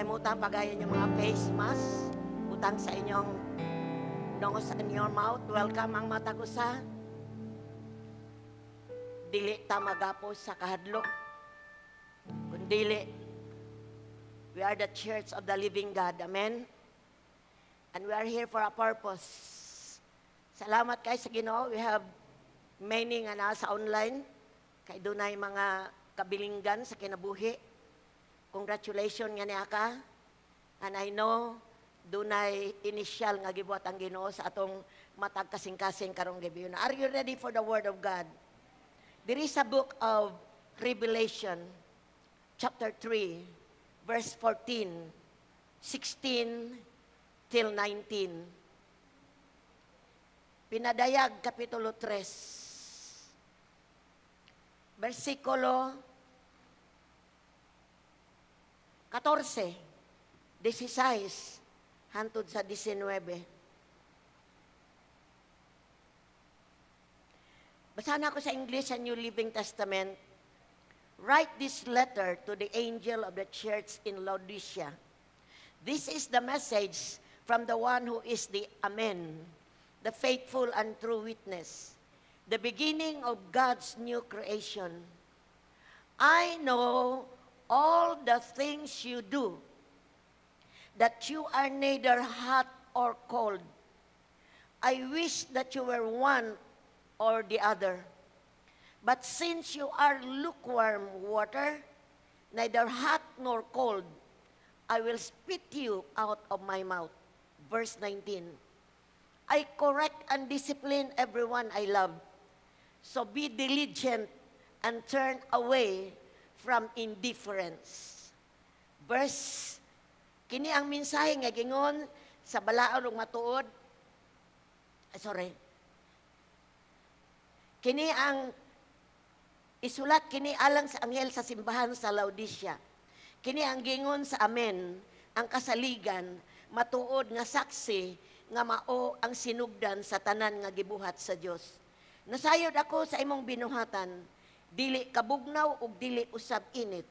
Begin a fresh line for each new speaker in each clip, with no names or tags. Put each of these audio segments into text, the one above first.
Nakalimutan pagayon yung mga face mask. Utang sa inyong nose and your mouth. Welcome ang mata ko sa dili ta magapos sa kahadlok. Kundili, we are the church of the living God. Amen? And we are here for a purpose. Salamat kay sa Ginoo. We have many nga nasa online. Kay dunay mga kabilinggan sa kinabuhi. Congratulations nga niya ka. And I know, dunay initial nga gibuhat ang Ginoo sa atong matag kasing-kasing karong gabi. Are you ready for the Word of God? There is a book of Revelation, chapter 3, verse 14, 16 till 19. Pinadayag, Kapitulo 3, versikulo 14, 16, hantod sa 19. Basahan ako sa English sa New Living Testament. Write this letter to the angel of the church in Laodicea. This is the message from the one who is the Amen, the faithful and true witness, the beginning of God's new creation. I know all the things you do, that you are neither hot or cold. I wish that you were one or the other. But since you are lukewarm water, neither hot nor cold, I will spit you out of my mouth. Verse 19. I correct and discipline everyone I love. So be diligent and turn away from indifference. Verse, kini ang mensahe nga gingon sa balaod ug matuod. Kini ang isulat kini alang sa anghel sa simbahan sa Laodicea. Kini ang gingon sa Amen, ang kasaligan, matuod nga saksi nga mao ang sinugdan sa tanan nga gibuhat sa Dios. Nasayod ako sa imong binuhatan, dili kabugnaw ug dili usab init.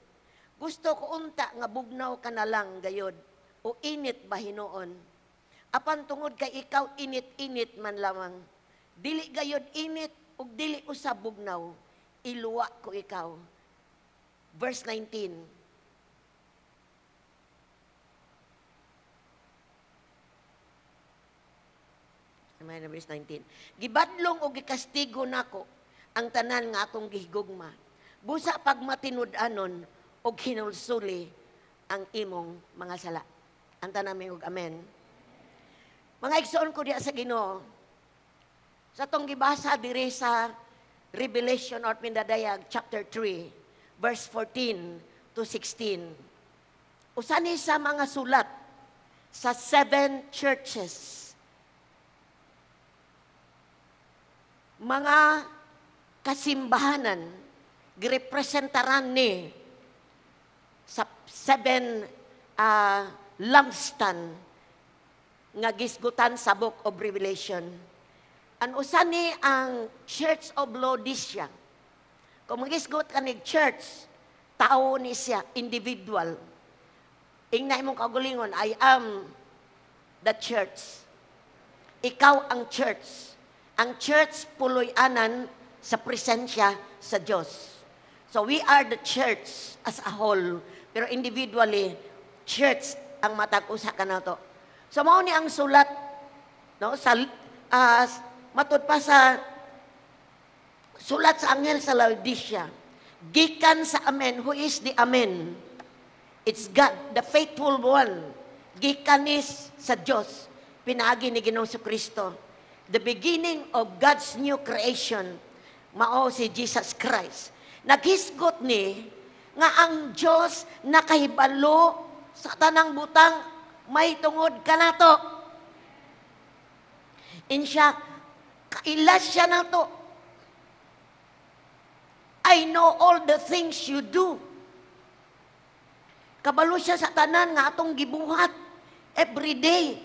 Gusto ko unta nga bugnaw ka na lang gayod o init ba hinuon. Apan tungod kay ikaw init-init man lamang. Dili gayod init ug dili usab bugnaw. Iluwa ko ikaw. Verse 19. Verse 19. Gibadlong o gikastigo nako ang tanan nga akong gihigugma. Busa pag matinud-anon o hinulsuli ang imong mga sala. Ang tanan mi og amen. Mga igsoon ko diya sa Ginoo. Sa tong gibasa diri sa Revelation or Pinadayag chapter 3 verse 14 to 16. Usa ni sa mga sulat sa 7 churches. Mga kasimbahanan girepresentaran ni sa 7 lampstand nga gisgutan sa Book of Revelation. Ang usa ni ang Church of Laodicea. Kung magisgot ka ni church, tao ni siya, individual. Ingna imong kagulingon, I am the church. Ikaw ang church. Ang church puloy-anan sa presensya sa Diyos. So we are the church as a whole. Pero individually, church ang matag-usa ka na to. So mao ni ang sulat, no, sa matud pa sa sulat sa anghel sa Laodicea. Gikan sa Amen, who is the Amen? It's God, the faithful one. Gikan is sa Diyos. Pinaagi ni Ginoong Kristo. The beginning of God's new creation, mao si Jesus Christ. Naghisgot ni nga ang Diyos nakahibalo sa tanang butang may tungod kanato. In siya, kailas siya na to. I know all the things you do. Kabalo siya sa tanan nga atong gibuhat every day.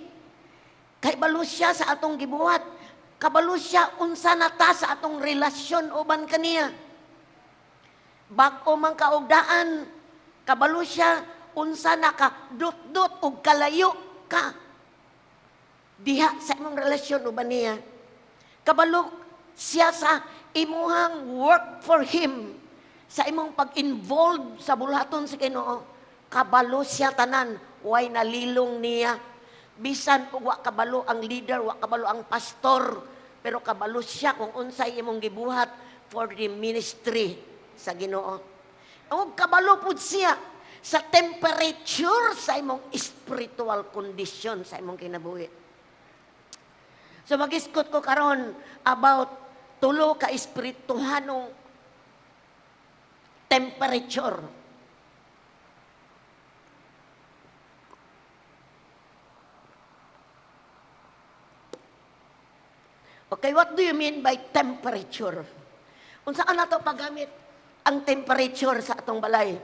Kabalo siya sa atong gibuhat. Kabalo siya unsa na ta sa atong relasyon uban kaniya. Bag-o man kaugdaan, kabalo siya unsa na ka dut-dut og kalayo ka diha sa imong relasyon uban niya. Kabalo siya sa imuhang work for Him, sa imong pag-involve sa bulaton sa Ginoo. Kabalo siya tanan, way nalilong niya. Bisan og wa kabalo ang leader, wa kabalo ang pastor, pero kabalo siya kung unsay imong gibuhat for the ministry sa Ginoo. Og kabalo pud siya sa temperature sa imong spiritual condition sa imong kinabuhi. So mag-iskot ko karon about tulo ka espirituhanong temperature. Okay, what do you mean by temperature? Unsa na to paggamit ang temperature sa atong balay?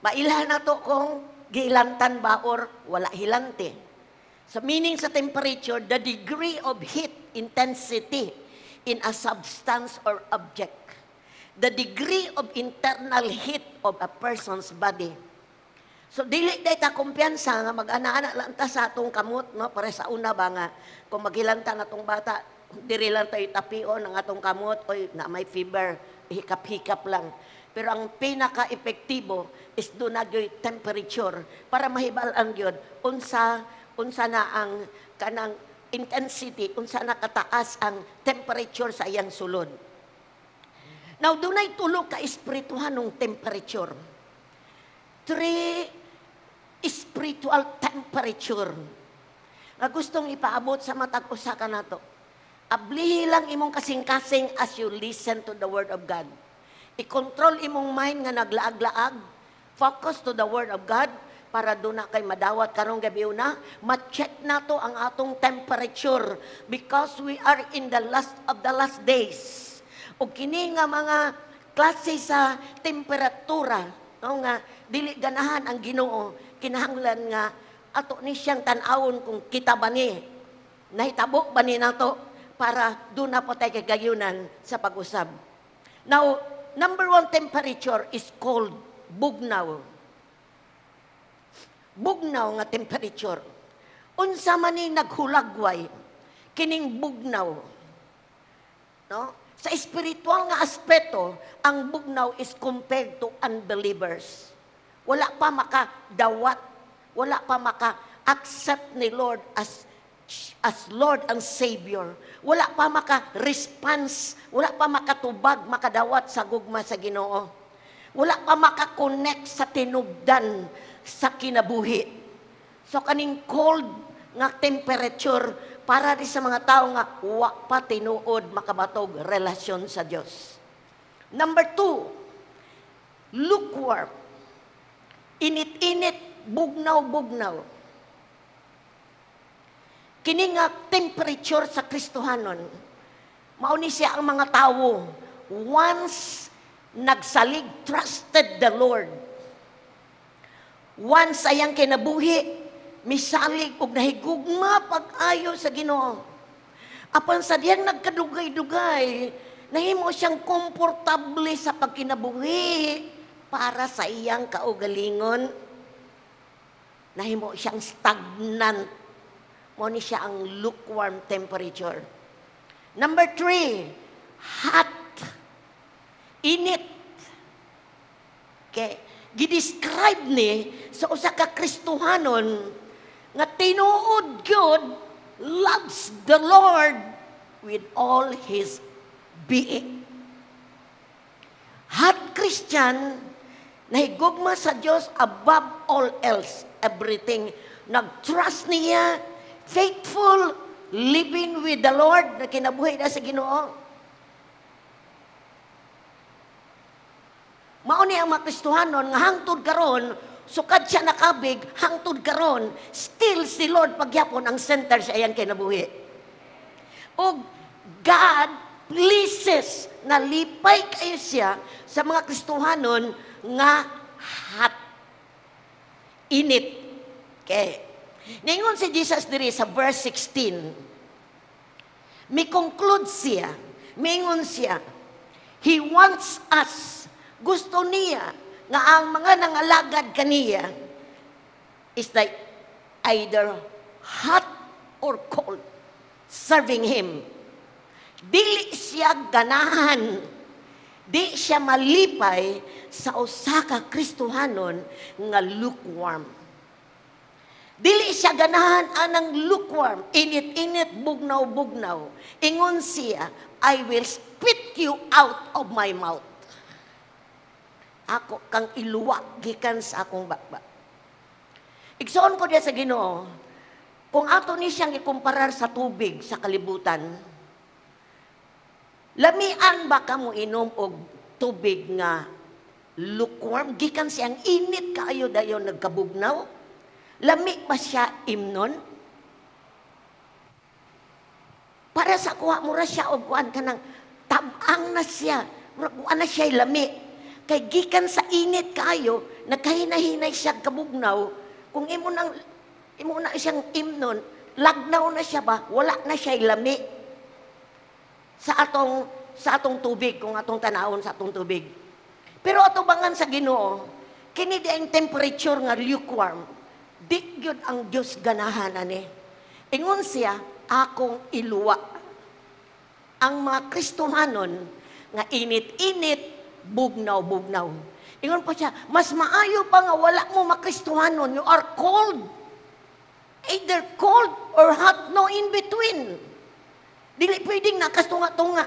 Mailhan na to kung gilantan ba or wala hilante. So meaning sa temperature, the degree of heat intensity in a substance or object. The degree of internal heat of a person's body. So dili day ta kumpiyansa nga mag-ana-ana lang ta sa atong kamot, no? Para sa una ba nga kung maghilantan atong bata, diri lang tayo tapion ang atong kamot, oy na may fever, hikap-hikap lang. Pero ang pinaka-epektibo is doon na yung temperature para mahibalan yun unsa na ang kanang intensity, unsa na kataas ang temperature sa iyang sulod. Now, doon ay tulog ka espirituhanong temperature. 3 spiritual temperature nga gustong ipaabot sa matag usa ka nato. Ablihi lang imong kasing-kasing as you listen to the Word of God. I-control imong mind nga naglaag-laag. Focus to the Word of God para doon na kay madawat karong gabi una. Ma-check na to ang atong temperature because we are in the last days. O kini nga mga klase sa temperatura, no, nga dili ganahan ang Ginoo, kinahanglan nga ato ni siyang tan-awon kung kita ba ni nahitabo ba ni nato para doon na po tayo kagayunan sa pag-usab. Now, number 1 temperature is called bugnaw. Bugnaw nga temperature. Unsa man ni naghulagway kining bugnaw. No? Sa spiritual nga aspeto, ang bugnaw is compared to unbelievers. Wala pa makadawat, wala pa maka-accept ni Lord as Lord and Savior. Wala pa maka-response, wala pa makatubag, makadawat sa gugma sa Ginoo. Wala pa maka-connect sa tinubdan sa kinabuhi. So kaning cold nga temperature para di sa mga tao nga wa pa tinuod makabatog relasyon sa Dios. Number 2, lukewarm. Init-init, bugnaw-bugnaw. Kini nga temperature sa Kristohanon, mao ni siya ang mga tawo once nagsalig, trusted the Lord. Once ayang kinabuhi, misalig og nahigugma pag-ayo sa Ginoo. Apan sa diyang nagkadugay-dugay, nahimo siyang komportable sa pagkinabuhi para sa iyang kaugalingon. Nahimo siyang stagnant. Mo ni siya ang lukewarm temperature. Number 3, hot. Init. Okay. Gidescribe ni sa usa ka Kristohanon nga tinuod gyud loves the Lord with all his being. Hot Christian nahigugma sa Dios above all else, everything. Nag-trust niya, faithful, living with the Lord na kinabuhi na sa Ginoo. Mao ni ang mga Kristohanon nga hangtod karon, sukad siya nakabig, hangtod karon, still si Lord pagyapon ang center sa iyang kinabuhi. O God pleases na lipay kayo siya sa mga Kristohanon nga hot, init. Okay. Ningon si Jesus diri sa verse 16. May conclude siya, mingon siya, He wants us Gusto niya nga ang mga nangalagad kaniya is like either hot or cold serving him. Dili siya ganahan, di siya malipay sa usa ka Kristohanon nga lukewarm. Dili siya ganahan anang lukewarm, init-init, bugnaw-bugnaw. Ingon siya, I will spit you out of my mouth. Ako kang iluwa gikan sa akong bakba. Igsoon ko diya sa Ginoo, kung ato ni siyang ikumparar sa tubig sa kalibutan, lamian ba ka mo inom og tubig nga lukewarm? Gikan siyang init kaayo dayon nagkabugnaw? Lami ba siya imnon? Para sa kuha mo ra siya og kuan kanang tabang na siya, kuan na siya lami. Kay gikan sa init kaayo, nagkahinahinay siya kabugnaw. Kung imo na siyang imnon, lagnaw na siya ba? Wala na siya lami. Sa atong tubig, kung atong tanawon sa atong tubig. Pero ato bangan sa Ginoo, kini di ang temperature nga lukewarm. Di gyud ang Dios ganahan ani. Ingon siya, akong iluwa. Ang mga Kristohanon nga init-init, bugnaw-bugnaw. Ingon pa siya, mas maayo pa nga wala mo makristohanon. You are cold. Either cold or hot, no in between. Dili pwedeng nakastunga-tunga.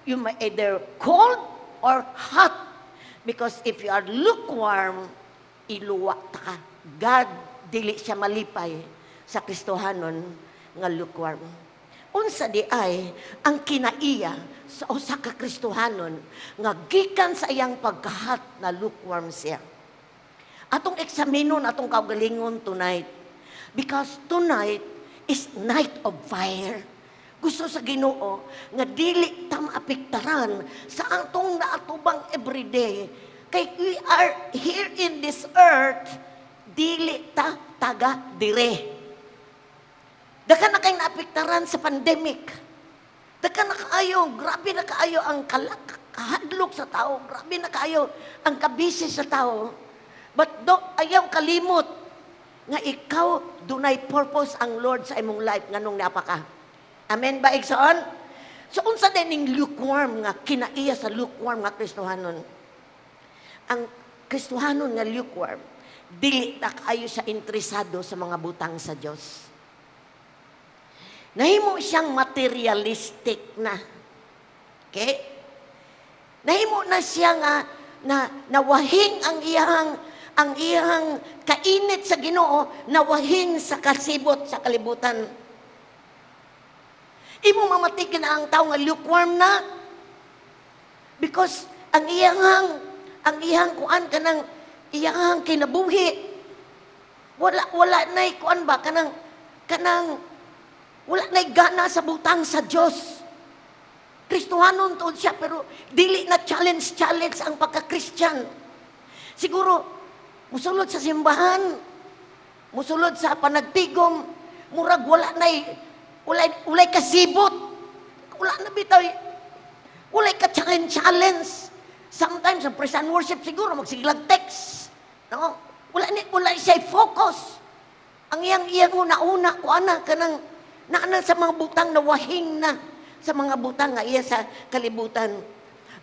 You may either cold or hot. Because if you are lukewarm, iluwa ta ka. God, dili siya malipay sa Kristohanon nga lukewarm. Unsa di ay ang kinaiya sa usa ka Kristohanon nga gikan sa iyang pagkahat na lukewarm siya. Atong eksaminon atong kaugalingon tonight. Because tonight is night of fire. Gusto sa Ginoo nga dili ta maapektaran sa atong naatubang everyday. Kay we are here in this earth, dili ta taga dire. Daka na kayong naapektaran sa pandemic. Daka na kaayo, grabe na kaayo ang kahadlok sa tao. Grabe na kaayo ang kabisi sa tao. But ayaw kalimot nga ikaw dunay purpose ang Lord sa imong life nganong napaka. Amen ba, igsoon? So, unsa din yung lukewarm nga kinaiya sa lukewarm nga Kristohanon? Ang Kristohanon nga lukewarm, dili na kaayo siya interesado sa mga butang sa Diyos. Nahimo siyang materialistic na. Okay? Nahimo na siya nga nawahing ang iyang kainit sa Ginoo, nawahing sa kasibot sa kalibutan. Imo mamatikin na ang tao nga lukewarm na because ang iyang kuan kanang iyang kinabuhi wala nay kuan ba kanang wala nay gana sa butang sa Dios. Kristohanon tuod siya pero dili na challenge ang pagka-Christian. Siguro musulod sa simbahan, musulod sa panagtigom, murag walay kasibot. Wala na bitaw. Walay ka challenge. Sometimes, sa praise and worship, siguro, magsiglag text. No? Wala siya focus. Ang iyang una-una, kuana, kanang, naanan sa mga butang na wahing na, sa mga butang nga iya sa kalibutan.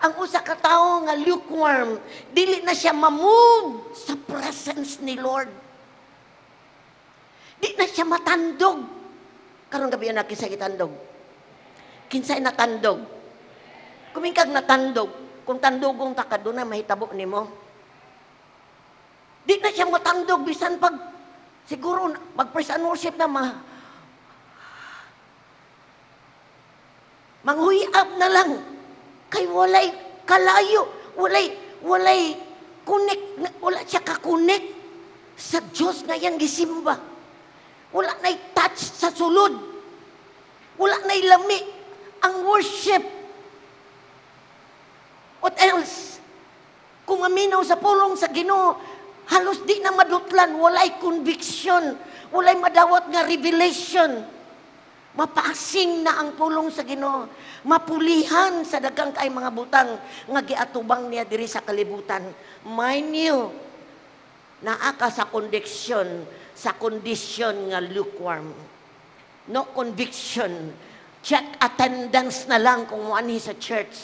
Ang usa ka tawo nga lukewarm, dili na siya mamove sa presence ni Lord. Di na siya matandog. Karong gabi na kinsa gitandog. Kinsay natandog. Kumingkag natandog, kung tandogong ta kaduna mahitabo nimo. Di na siya matandog bisan pag siguro mag-praise and worship na manghuyab na lang. Kay walay kalayo, walay connect, wala siya ka-connect sa Diyos nga yang gisimba. Wala na'y touch sa sulod. Wala na'y lami ang worship. What else? Kung aminaw sa pulong sa Ginoo, halos di na madutlan, walay conviction, walay madawat nga revelation. Mapasing na ang pulong sa Ginoo. Mapulihan sa daghang kay mga butang nga giatubang niya diri sa kalibutan. Mind you, naa ka sa kondisyon nga lukewarm. No conviction. Check attendance na lang kung muanhi sa church.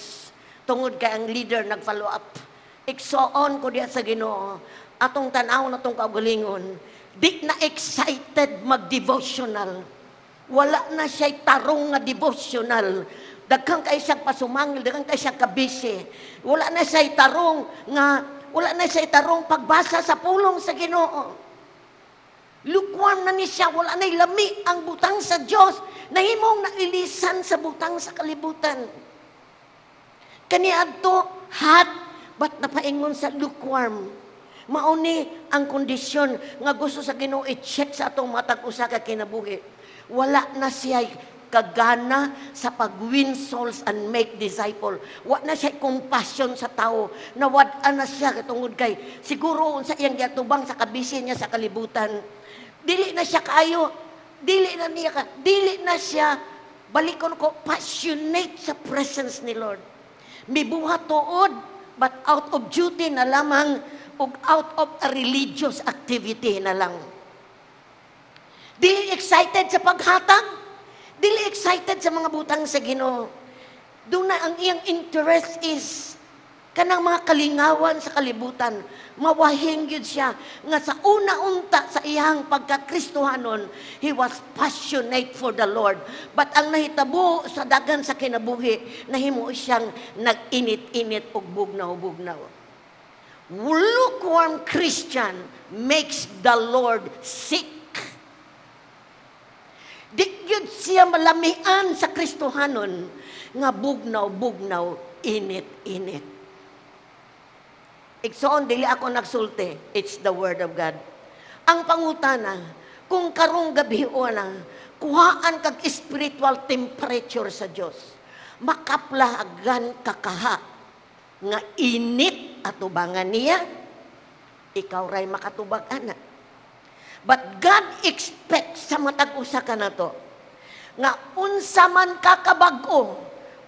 Tungod kay ang leader nag-follow up. Iksoon ko diya sa Ginoo. Atong tanaw na tong kaugalingon. Di na excited mag-devotional. Wala na siya'y tarong nga devotional. Daghang kay siyang pasumangil, daghang kay siyang kabisi. Wala na siya'y tarong pagbasa sa pulong sa Ginoo. Lukewarm na ni siya, wala na'y lami ang butang sa Dios. Nahimong nailisan sa butang sa kalibutan. Kaniadto hot, but napaingon sa lukewarm. Mauni ang kondisyon nga gusto sa Ginoo i-check sa atong matag usa ka kinabuhi. Wala na siya kagana sa pag-win souls and make disciple. Wala na siya compassion sa tao. Nawad-an na siya katungod kay siguro sa iyang giatubang sa kabisi niya sa kalibutan. Dili na siya kaayo. Dili na siya balikon ko passionate sa presence ni Lord. Mibuhat tuod but out of duty na lamang o out of a religious activity na lang. Dili excited sa paghatag. Dili excited sa mga butang sa Ginoo. Doon na ang iyang interest is kanang mga kalingawan sa kalibutan. Mawahing yun siya. Nga sa una-unta sa iyang pagkakristohanon, he was passionate for the Lord. But ang nahitabo sa dagan sa kinabuhi, nahimo siyang nag-init-init og bugnaw-bugnaw. Lukewarm Christian makes the Lord sick. Di yun siya malamian sa Kristohanon nga bugnaw-bugnaw, init-init. Igsoon, dili ako nagsulti. It's the Word of God. Ang pangutana, kung karong gabi o na, kuhaan kag spiritual temperature sa Diyos, makaplagan kakaha nga init atubangan niya, ikaw ray makatubag ana. But God expects sa matag usa ka na to nga unsa man ka kabag-o,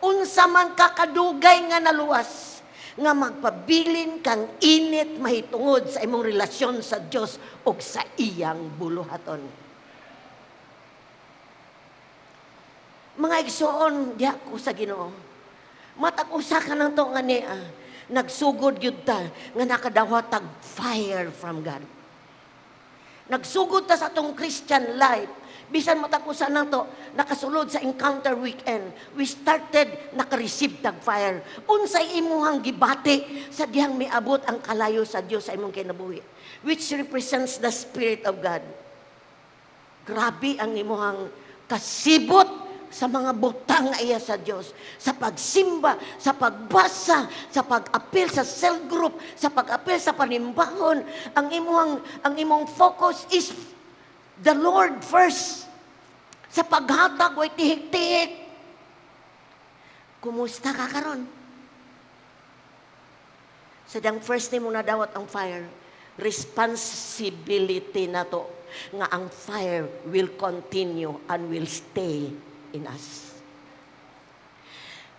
unsa man ka kadugay nga naluwas, nga magpabilin kang init mahitungod sa imong relasyon sa Dios ug sa iyang buluhaton. Mga igsoon diha ko sa Ginoo. Matag usa ka nang to nga niya, nagsugod gyud ta nga nakadawat tag fire from God. Nagsugod ta sa atong Christian life. Bisan matakusan na to, nakasulod sa Encounter Weekend. We started, naka-receive tag fire. Unsay imuhang gibati sa dihang miabot ang kalayo sa Dios sa imong kinabuhi. Which represents the Spirit of God. Grabe ang imuhang kasibot sa mga butang nga iya sa Dios, sa pagsimba, sa pagbasa, sa pag-apil sa cell group, sa pag-apil sa panimbahon, ang imong focus is the Lord first. Sa paghatag way tihik-tihik. Kumusta ka karon? Sa dang first nimo na dawat ang fire, responsibility na to nga ang fire will continue and will stay in us.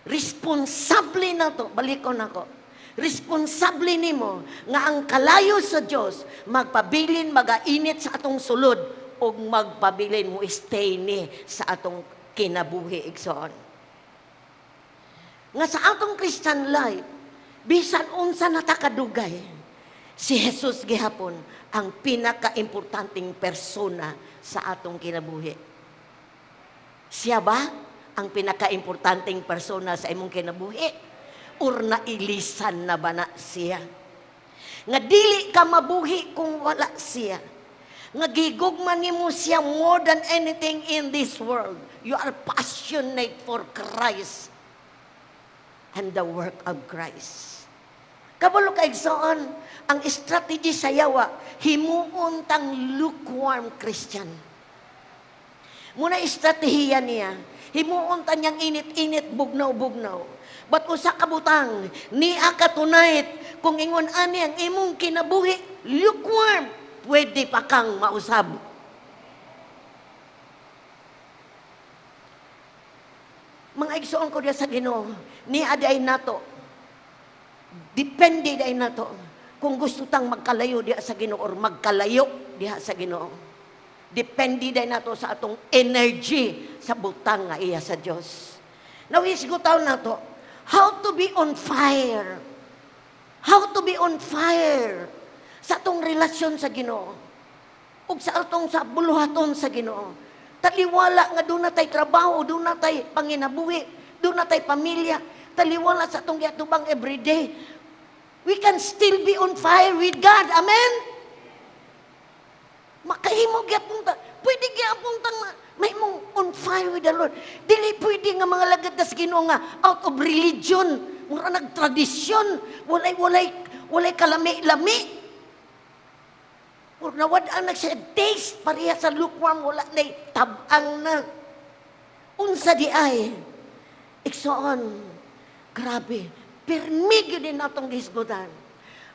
Responsable na to, balikon ako. Responsable nimo nga ang kalayo sa Dios magpabilin, magainit sa atong sulod o magpabilin mo stay ni sa atong kinabuhi igsoon. Nga sa atong Christian life, bisan unsa natakadugay, si Jesus gihapon ang pinaka-importanting persona sa atong kinabuhi. Siya ba ang pinaka-importanting persona sa imong kinabuhi? Or nailisan na ba na siya? Nga dili ka mabuhi kung wala siya. Nga gigugman nimo siya more than anything in this world. You are passionate for Christ and the work of Christ. Kabalo ka igsoon, ang strategy sa yawa, himuon tang lukewarm Christian. Muna estratehiya niya, himuon ta niyang init-init, bugnaw-bugnaw. But usa ka butang, niya ka tonight, kung ingon ani ang imong kinabuhi, lukewarm, pwede pa kang mausab. Mga igsoon ko diya sa Ginoo, ni aday nato, depende day nato, kung gusto tang magkalayo diya sa Ginoo or magkalayo diya sa Ginoo. Depende day nato sa atong energy sa butang nga iya sa Dios. Now, hisgutaw nato, how to be on fire. How to be on fire sa atong relasyon sa Ginoo. Ug sa atong sa buluhaton sa Ginoo. Taliwala nga doon na tayo trabaho, doon na tayo panginabuhi, doon na tayo pamilya. Taliwala sa atong giatubang everyday. We can still be on fire with God. Amen? Makahimo gyapon ta. Pwede gyapon tang may mong on fire with the Lord. Dili pwede nga mga lagad das Ginoo nga out of religion, mura nagtradisyon, walay kalami-lami. Or nawad-an na siya taste pareha sa lukewarm, wala na tabang na. Unsa di ay, iksoon, grabe, permig yun din natong gisgudan.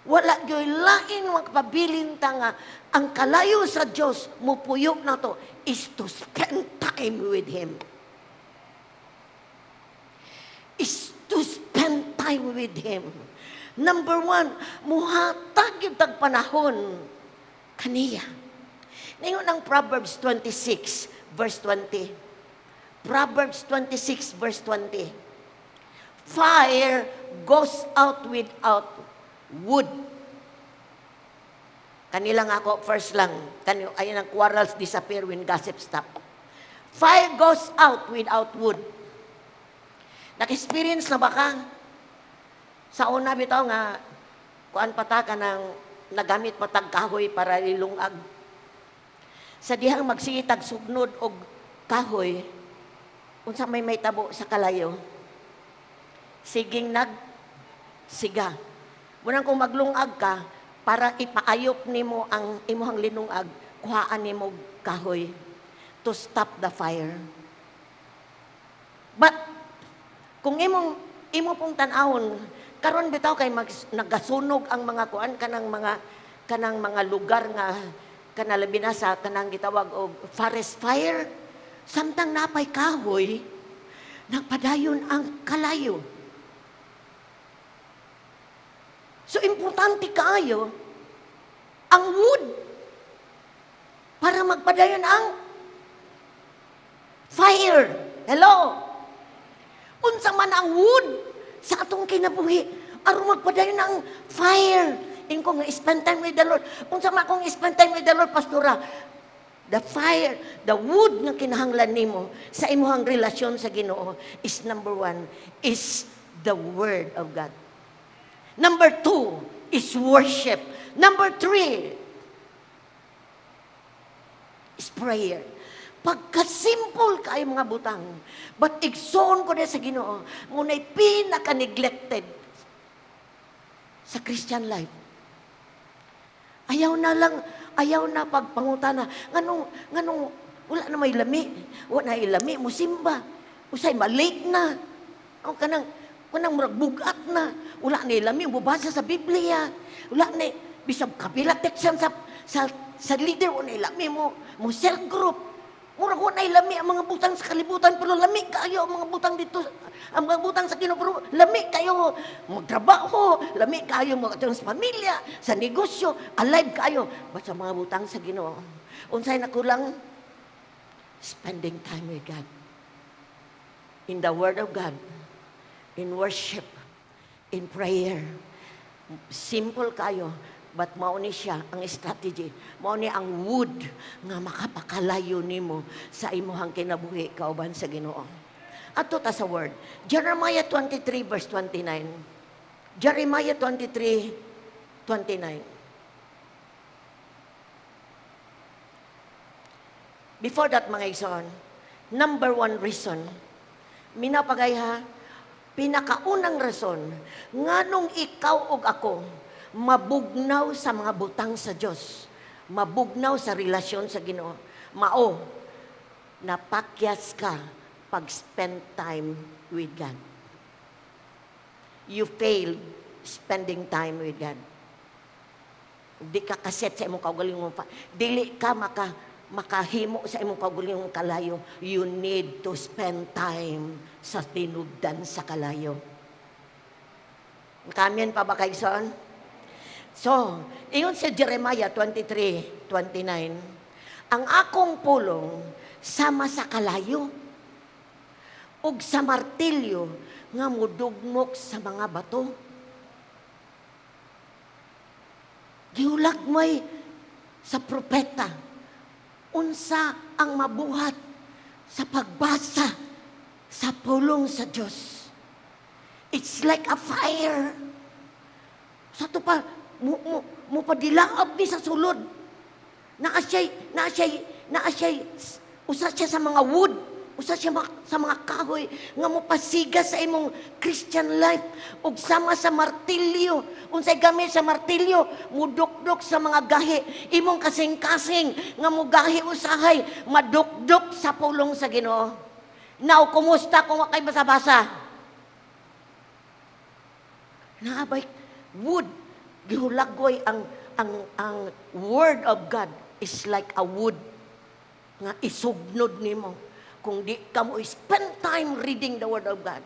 Wala yun lain magpabilin ta nga, ang kalayo sa Diyos, mupuyok na to, is to spend time with Him. Is to spend time with Him. Number one, muhatag yung tagpanahon kaniya. Ngayon ang Proverbs 26, verse 20. Proverbs 26, verse 20. Fire goes out without wood. Kanila nga ako, first lang. Ayun ang quarrels disappear when gossip stop. Fire goes out without wood. Nag-experience na ba ka? Sa una bitaw nga, kuan pataka ng nagamit matag kahoy para ilungag. Sa dihang magsitag sugnod og kahoy, unsa may tabo sa kalayo, siging siga. Munang kung maglungag ka, para ipaayop nimo ang imuhang linungag, kuhaan nimo kahoy to stop the fire. But, kung imo pong tanawon, karon bitaw kay nagasunog ang mga kuan kanang mga lugar nga kanalabi na sa kanang gitawag og forest fire, samtang napay kahoy nagpadayon ang kalayo. So importante kaayo ang wood para magpadayon ang fire. Hello. Unsa man ang wood sa atong kinabuhi, aron magpadayon ang fire. Ingko nga spend time with the Lord. Unsa man kung spend time with the Lord, pastora, the fire, the wood nga kinahanglan nimo sa imuhang relasyon sa Ginoo is number one, is the Word of God. Number two is worship. Number three is prayer. Pagka-simple kayo mga butang, but igsoon ko na sa Ginoo, muna'y pinaka-neglected sa Christian life. Ayaw na pagpangutana, nganong, wala na may lami, wala na ilami, musimba, usay malate na, o kanang murag bugat na, wala na ilami, mubasa sa Biblia, wala na, bisag kabila teksyan sa leader, wala na ilami mo self group, murag wala lami ang mga butang sa kalibutan, pero lami kayo ang mga butang dito, ang mga butang sa Ginoo, pero lami kayo magtrabaho, lami kayo magtulong sa pamilya, sa negosyo, alive kayo. But sa mga butang sa Ginoo, unsay nakulang? Spending time with God. In the Word of God, in worship, in prayer. Simple kayo, but mauni siya ang strategy. Mauni ang wood nga makapakalayo nimo sa imuhang kinabuhi kauban sa Ginoo. Ato ta sa word. Jeremiah 23 verse 29. Jeremiah 23, 29. Before that, mga igsoon, number one reason, minapagay ha, pinakaunang rason, nganong ikaw ug ako, mabugnaw sa mga butang sa Diyos, mabugnaw sa relasyon sa Ginoo, mao, napakyas ka pag spend time with God. You failed spending time with God. Di ka kaset sa imong kaugalingon pa. Dili ka makahimo sa imong kaugalingong kalayo, you need to spend time sa tinubdan sa kalayo. Kamen pa ba kayo son? So, iyon sa Jeremiah 23:29, ang akong pulong sama sa kalayo ug sa martilyo nga mudugmok sa mga bato. Giulagmay sa propeta unsa ang mabuhat sa pagbasa sa pulong sa Dios. It's like a fire. Sa to pa mo padilaab ni sa sulod. Naa siya usa siya sa mga wood, usa siya sa mga kahoy nga mopasiga sa imong Christian life ug sama sa martilyo. Unsay gamit sa martilyo? Mudukdok sa mga gahi, imong kasing-kasing nga mugahi usahay, madukdok sa pulong sa Ginoo. Now, kumusta kung wakay basa-basa? Naabay wood, gihulagoy ang word of God is like a wood nga isugnod nimo. Kung di ka mo spend time reading the Word of God,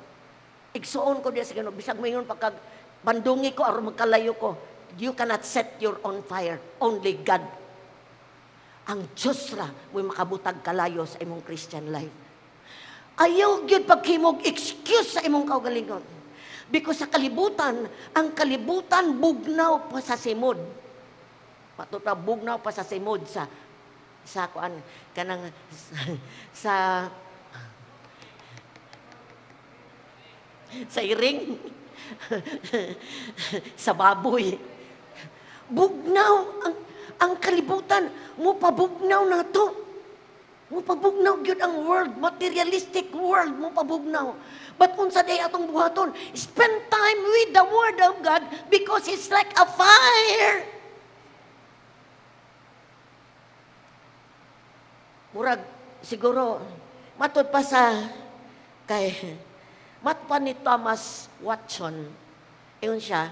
igsuon ko diya sa Ginoo, bisag mayon pagkag bandungi ko aron magkalayo ko, you cannot set your own fire. Only God. Ang Diyos ra mo makabutag kalayo sa imong Christian life. Ayaw gyud paghimog excuse sa imong kaugalingon. Because sa kalibutan, ang kalibutan bugnaw pa sa simod. Patuta bugnaw pa sa simod sa kuan kanang sa iring sa baboy. Bugnaw ang kalibutan, mo pabugnaw na to. Mo pabugnaw gyud ang world, materialistic world mo pabugnaw. But unsa day atong buhaton? Spend time with the Word of God because it's like a fire. Murag siguro matud pa sa matod pa ni Thomas Watson. Iyon siya,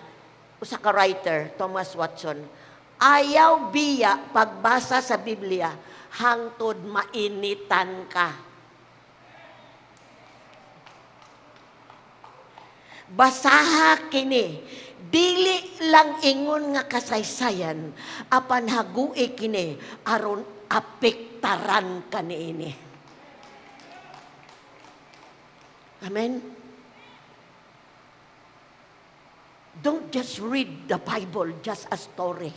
usa ka writer, Thomas Watson. Ayaw biya pagbasa sa Biblia hangtod mainitan ka. Basaha kini, dili lang ingon nga kasaysayan, apan hagui kini aron apektaran ka niini. Amen? Don't just read the Bible just a story.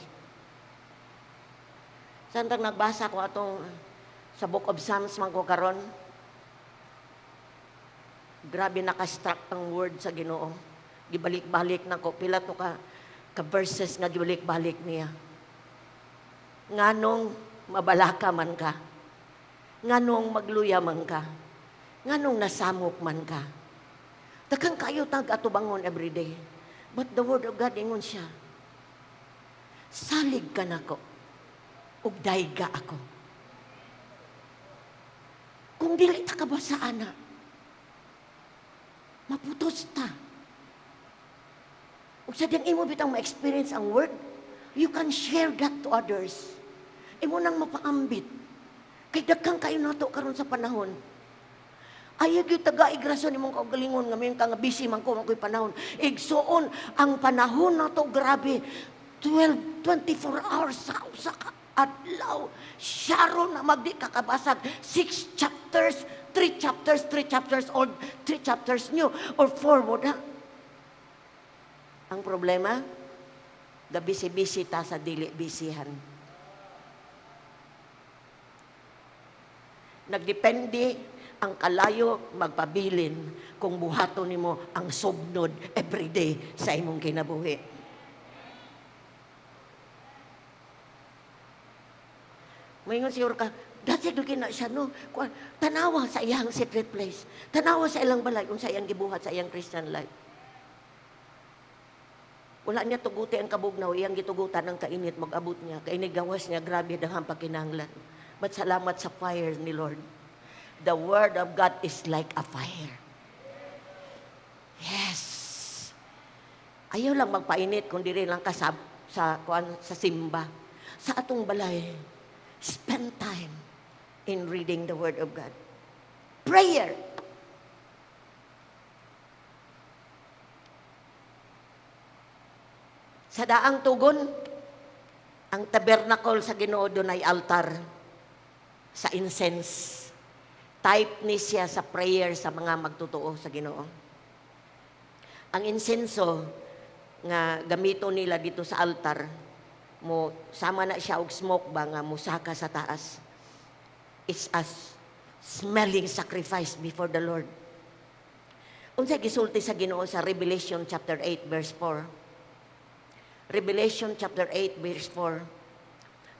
Sandang nagbasa ko atong sa Book of Psalms man ko karon. Grabe naka-struck ang word sa Ginoo. Gibalik-balik na ko pila to ka verses nga gibalik-balik niya. Nganong mabalaka man ka, nganong magluya man ka, nganong nasamok man ka. Daghang kayo tag-atubangon everyday. But the Word of God ingon siya, salig ka nako, ug dayga ako. Kung dili ta kabasa ana, maputos ta. Ug sa diyang imo bitang ma-experience ang Word, you can share that to others. Imo nang mapaambit. Kay daghang kayo nato karon sa panahon. Ayaw yung taga-igrason imong kaugalingon nga mayon ka nga busy man ko makoy panahon. Igsuon ang panahon na to grabe. 24 hours sa usa ka adlaw. Sharon na magdi kakabasag 6 chapters, 3 chapters old, 3 chapters new or 4 mo na. Ang problema, the busy ta sa dili bisihan. Nagdepende ang kalayo magpabilin kung buhaton nimo ang subnod everyday sa imong kinabuhi. Mayngon siguro ka, dati doon na siya, no? Tanawa sa iyang secret place. Tanawa sa ilang balay kung sa iyang gibuhat sa iyang Christian life. Wala niya tuguti ang kabugnaw, iyang gitugutan ng kainit, mag-abot niya. Kainigawas niya, grabe daghang pagkinahanglan. But salamat sa fire ni Lord. The Word of God is like a fire. Yes. Ayaw lang magpainit, kundi rin lang kasab sa simba. Sa atong balay, Spend time in reading the Word of God. Prayer. Sa daang tugon, ang tabernacle sa Ginoo doon ay altar sa incense. Type ni siya sa prayer sa mga magtutuo sa Ginoo. Ang insenso nga gamito nila dito sa altar, mo sama na siya og smoke ba nga musaka sa taas. It's a smelling sacrifice before the Lord. Unsay gisulti sa Ginoo sa Revelation chapter 8 verse 4. Revelation chapter 8 verse 4.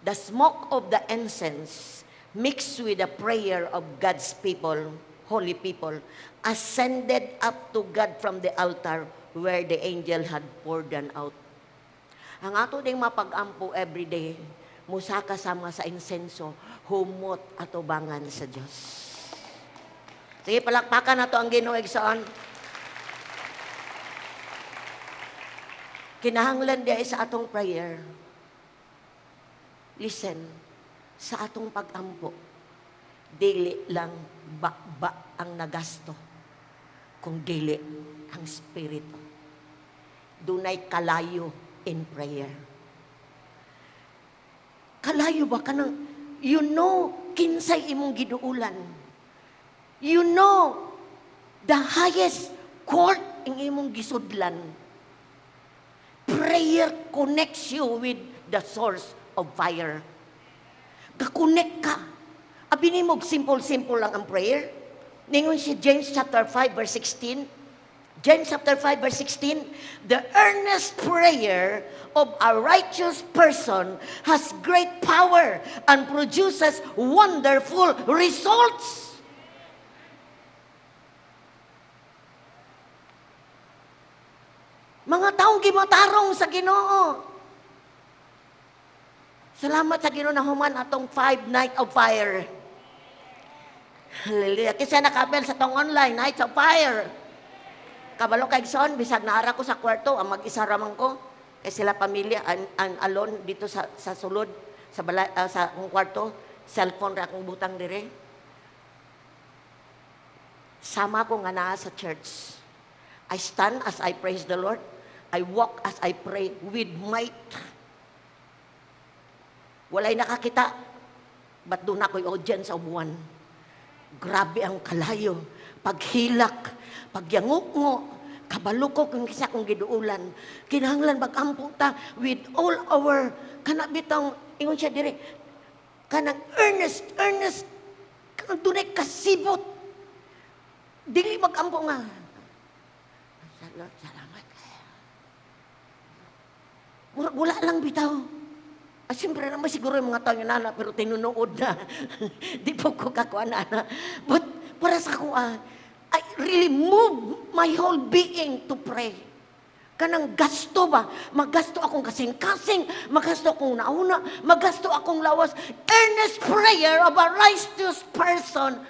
The smoke of the incense mixed with the prayer of God's people, holy people, ascended up to God from the altar where the angel had poured them out. Ang ato ding mapag-ampo everyday, musaka sama sa insenso, humot atubangan sa Dios. Sige, palakpakan nato ang Ginoo igsoon. Kinahanglan diay sa atong prayer. Listen, sa atong pag-ampo, dili lang ba ang nagasto, kung dili ang Espiritu. Dunay kalayo in prayer. Kalayo ba ka ng, you know, kinsay imong giduulan. You know, the highest court in imong gisudlan. Prayer connects you with the source of fire. Kakonek ka. Abi mo, simple lang ang prayer. Ningon si James chapter 5 verse 16. James chapter 5 verse 16. The earnest prayer of a righteous person has great power and produces wonderful results. Mga taong gimatarong sa Ginoo. Salamat sa Ginoo na human atong 5 night of fire. Hallelujah. Kasi nakabel sa tong online, Nights of Fire. Kabalo kay son, bisag naara ko sa kwarto, ang mag-isa ramang ko. Kay sila pamilya, ang alone dito sa sulod, sa kwarto, cellphone ra akong butang dire. Sama ko nga naa sa church. I stand as I praise the Lord. I walk as I pray with might. Walay nakakita, but doon ako'y audience of one. Grabe ang kalayo, paghilak, pagyango-ngo, kabalo ko kung isa kong giduulan. Kinahanglan mag-ampo ta with all our, kanabitang, ingon siya dire, kanang earnest, kanang dunay kasibot. Dili mag-ampo nga. Salamat. Wala lang bitaw. Siyempre naman siguro yung mga tao yung nana, pero tinunood na. Di po ko kakuha na. But para sa ko, I really move my whole being to pray. Kanang gasto ba? Magasto akong kasing-kasing, magasto akong nauna, magasto akong lawas. Earnest prayer of a righteous person,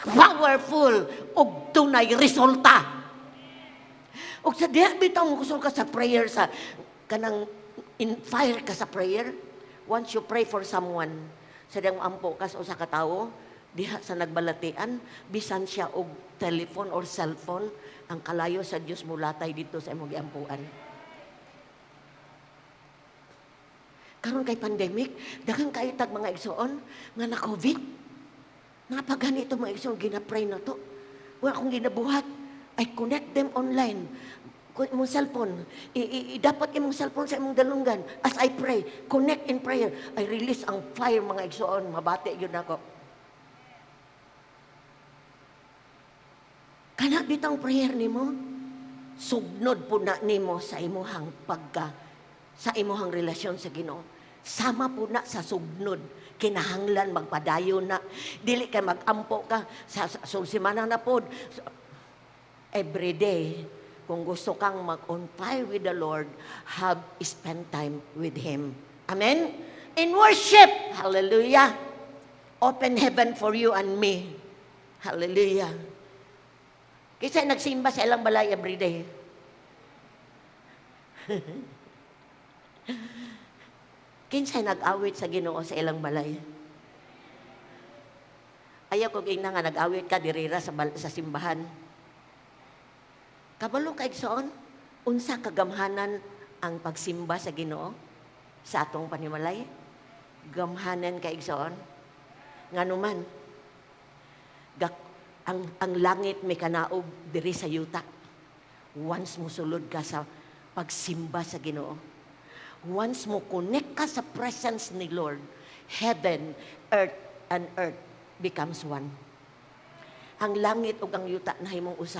powerful, og tunay resulta. Og sa diha bitaw mo kusog ka sa prayer sa kanang in fire ka sa prayer. Once you pray for someone, sa diyang ampo ka sa usa ka tawo, diha sa nagbalatian, bisan siya og telephone or cellphone, ang kalayo sa Dios mulatay dito sa imong giampuan. Karon kay pandemic, daghang kayo tag mga igsoon nga na COVID. Nga pa ganito mga igsoon ginapray na to. Wala akong ginabuhat. I connect them online. Kung imong cellphone, dapat imong cellphone sa imong dalunggan. As I pray, connect in prayer. I release ang fire mga igsoon. Mabati yun ako. Kana bitang prayer nimo, sugnod po na nimo sa imuhang sa imuhang relasyon sa Ginoo. Sama po na sa sugnod. Kinahanglan magpadayon na. Dili kay magampo ka sa sulsimana na pod. Every day, kung gusto kang mag-on fire with the Lord, spend time with Him. Amen? In worship, hallelujah. Open heaven for you and me. Hallelujah. Kasi nagsimba sa ilang balay every day. Kinsay nag-awit sa Ginoo sa ilang balay. Ayaw ko ina nga nag-awit ka dirira sa simbahan. Kabalo ka igsoon, unsa kagamhanan ang pagsimba sa Ginoo sa atong panimalay? Gamhanan ka igsoon. Nganuman, ang langit may kanaog diri sa yuta. Once mo sulod ka sa pagsimba sa Ginoo, once mo connect ka sa presence ni Lord, heaven, and earth becomes one. Ang langit ug ang yuta nahimong usa.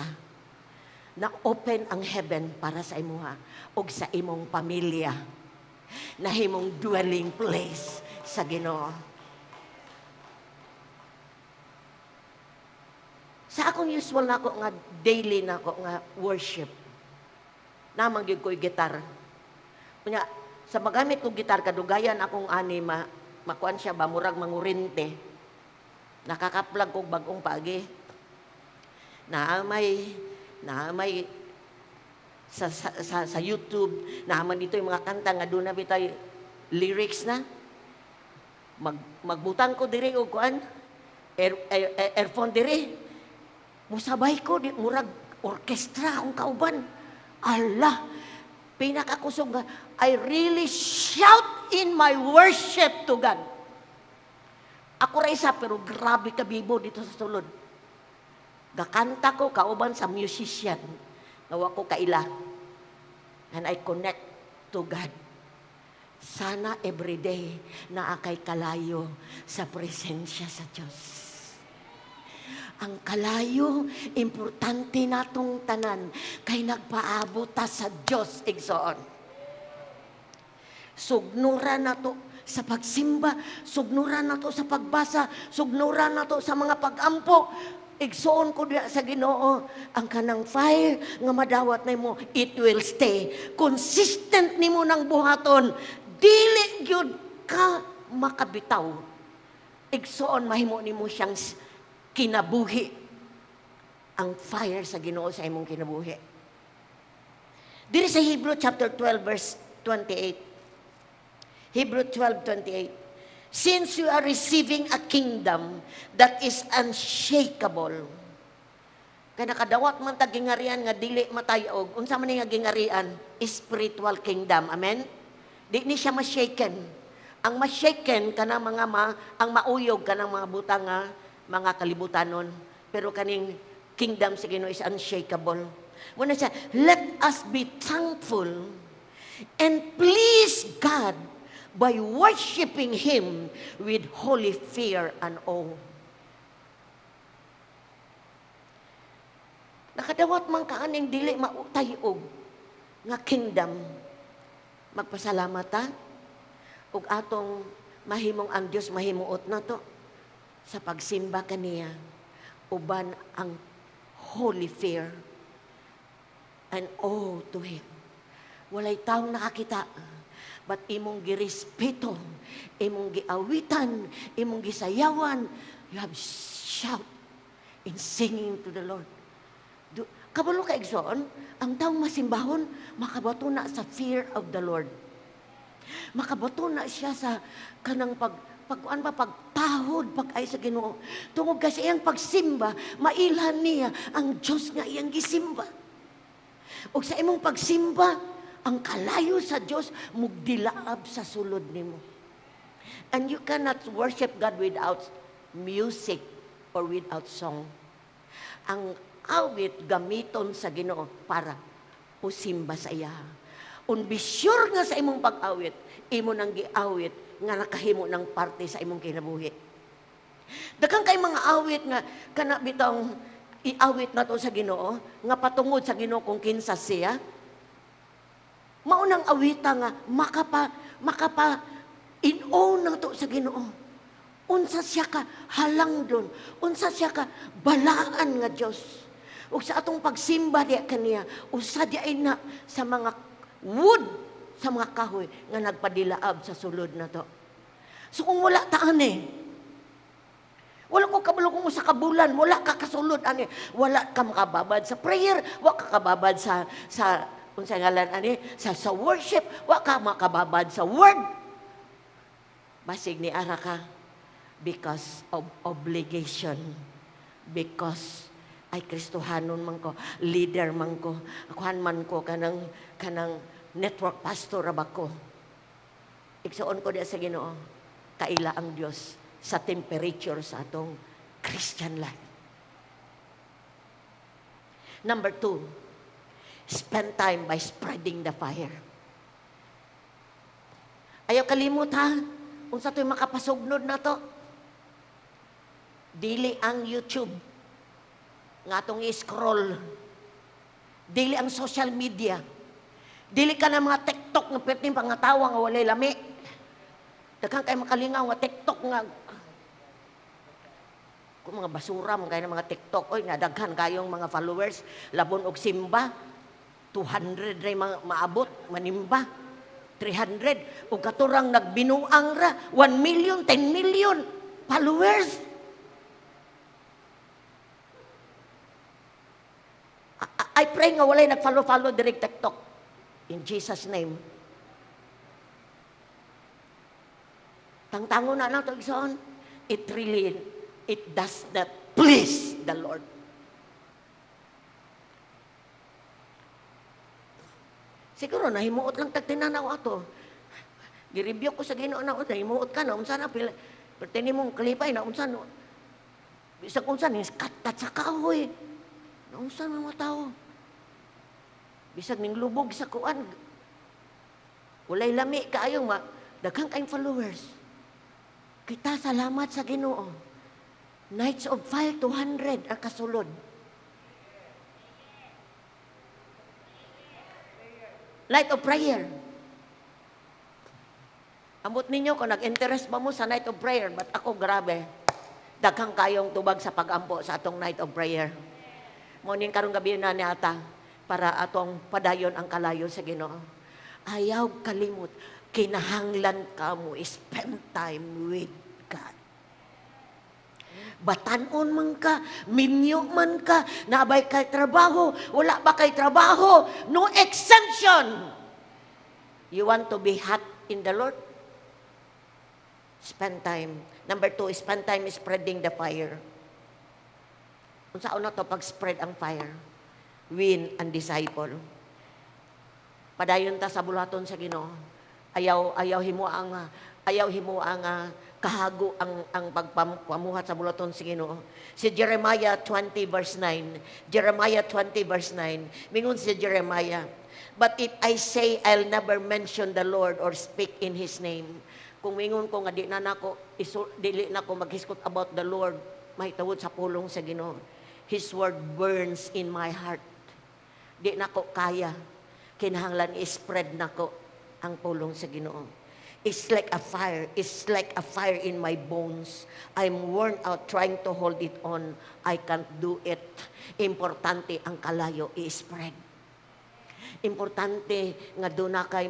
Na-open ang heaven para sa imuha ug sa imong pamilya. Nahimong dwelling place sa Ginoo. Sa akong usual na ako nga daily na ako nga worship, namang gyud ko'y gitar. Kunya, sa magamit kong gitar, kadugayan akong ani, makuan siya ba, murag mangurinte. Nakakaplag kong bagong pagi. Naamay sa YouTube, naaman dito yung mga kanta nga doon na bitay lyrics na. Magbutang ko diri o kuan, earphone diri. Musabay ko, murag orkestra akong kauban. Allah, pinakakusog nga, I really shout in my worship to God. Ako ra isa, pero grabe ka bibo dito sa sulod. Gakanta ko, kauban sa musician. Nawa ko kaila. And I connect to God. Sana everyday na akay kalayo sa presensya sa Diyos. Ang kalayo, importante natong tanan, kay nagpaabot ta sa Diyos, igsoon. Sugnura na to sa pagsimba, sugnura na to sa pagbasa, sugnura na to sa mga pag-ampo. Igsoon ko diya sa Ginoo, ang kanang fire nga madawat na mo, it will stay. Consistent nimo ng buhaton, dili gyud ka makabitaw. Igsoon mahimo nimo siyang kinabuhi. Ang fire sa Ginoo sa imong kinabuhi. Diri sa Hebrew chapter 12 verse 28. Hebrew 12:28. Since you are receiving a kingdom that is unshakable. Kaya nakadawat man ta gingarian nga dili matayog. Unsa man nga gingarian? Spiritual kingdom. Amen? Di ni siya ma-shaken. Ang ma-shaken kanang mga ang mauyog kanang mga butang nga mga kalibutanon. Pero kaning kingdom sa Ginoo is unshakable. Muna siya, let us be thankful and please God by worshiping Him with holy fear and awe. Nakadawat man kaaning dili mautayog nga kingdom. Magpasalamat ta ug atong mahimong ang Dios mahimuot na to sa pagsimba kaniya, uban ang holy fear and awe to Him. Walay taong nakakita, but imong girespeto, imong giawitan, imong gisayawan, you have shout in singing to the Lord. Kabalo ka igsoon, ang taong masimbahon, makabato na sa fear of the Lord. Makabato na siya sa kanang pagtahod, pag-ay sa Ginoo. Tungod kasi iyang pagsimba, mailhan niya ang Diyos nga iyang gisimba. O sa imong pagsimba, ang kalayo sa Diyos, mugdilaab sa sulod nimo. And you cannot worship God without music or without song. Ang awit gamiton sa Ginoo para pusimba sa iya. Be sure nga sa imong pag-awit, imo nang giawit nga nakahimo ng parte sa imong kinabuhi. Daghang kay mga awit nga kana bitong iawit na to sa Ginoo, nga patungod sa Ginoo kung kinsa siya. Maunang awita nga makapa in-own na to sa Ginoo. Unsa siya ka halangdon, unsa siya ka balaan nga Dios. Ug sa atong pagsimba diya kaniya, usa diay na sa mga wood, sa mga kahoy nga nagpadilaab sa sulod na to. So kung wala ta ani, wala ko kabalo kung sa kabulan, wala ka kasulod ani, wala ka makababad sa prayer, wala ka kababad sa unsay ngalan ani, sa worship, wala ka makababad sa word. Basig ni ara ka, because of obligation. Because ay Kristohanon man ko, leader man ko, akuhan man ko kanang network pastor ba ko. Igsuon ko diya sa Ginoo, kaila ang Dios sa temperature sa atong Christian life. Number 2, spend time by spreading the fire. Ayaw kalimot ha, unsa to'y makapasugnod na to. Dili ang YouTube, nga itong i-scroll. Dili ang social media. Dili ka na mga TikTok nga pitin pangatawa nga walay lami. Daghang kay makalingaw nga TikTok nga kung mga basura man kay mga TikTok oy nga daghan kayong mga followers labon og simba 200 ray maabot manimba 300 ug katurang nagbinuang ra 1 million 10 million followers. I pray nga walay nag-follow direct TikTok. In Jesus' name. Tangtango na lang ito, igsoon. It does not please the Lord. Siguro, nahimuot lang tagtinanaw ato. Gireview ko sa Ginoo na, nahimuot ka na, unsa na, pertini mong kalipay na, unsa na, bisag unsa, katat sa kahoy. Na unsa na mga tao. Bisag ning lubog sa kuan. Walay lami kaayong daghang kayong followers. Kita salamat sa Ginoo. Nights of Fire 200 ang kasulod. Night of Prayer. Ambot ninyo kung nag-interest ba mo sa Night of Prayer, but ako grabe. Daghang kayong tubag sa pag-ampo sa atong Night of Prayer. Morning karong gabi na ni ata para atong padayon ang kalayo sa Ginoo. Ayaw kalimot, kinahanglan ka mo spend time with God. Batanon man ka, minyo man ka, nabay kay trabaho, wala ba kay trabaho, no exemption. You want to be hot in the Lord? Spend time. Number 2, spend time is spreading the fire. Kung saan na to pag-spread ang fire? Win and disciple. Padayon ta sa bulaton sa Ginoo. Ayaw himo ang kahago ang pagpamuhat sa bulaton sa Ginoo. Si Jeremiah 20 verse 9. Jeremiah 20 verse 9. Mingon si Jeremiah, "But if I say I'll never mention the Lord or speak in His name." Kung mingon ko nga dili na ko maghiskot about the Lord, mahitawod sa pulong sa Ginoo. His word burns in my heart. Di na ko kaya. Kinahanglan i-spread na ko ang pulong sa Ginoo. It's like a fire. It's like a fire in my bones. I'm worn out trying to hold it on. I can't do it. Importante ang kalayo i-spread. Importante nga doon na kay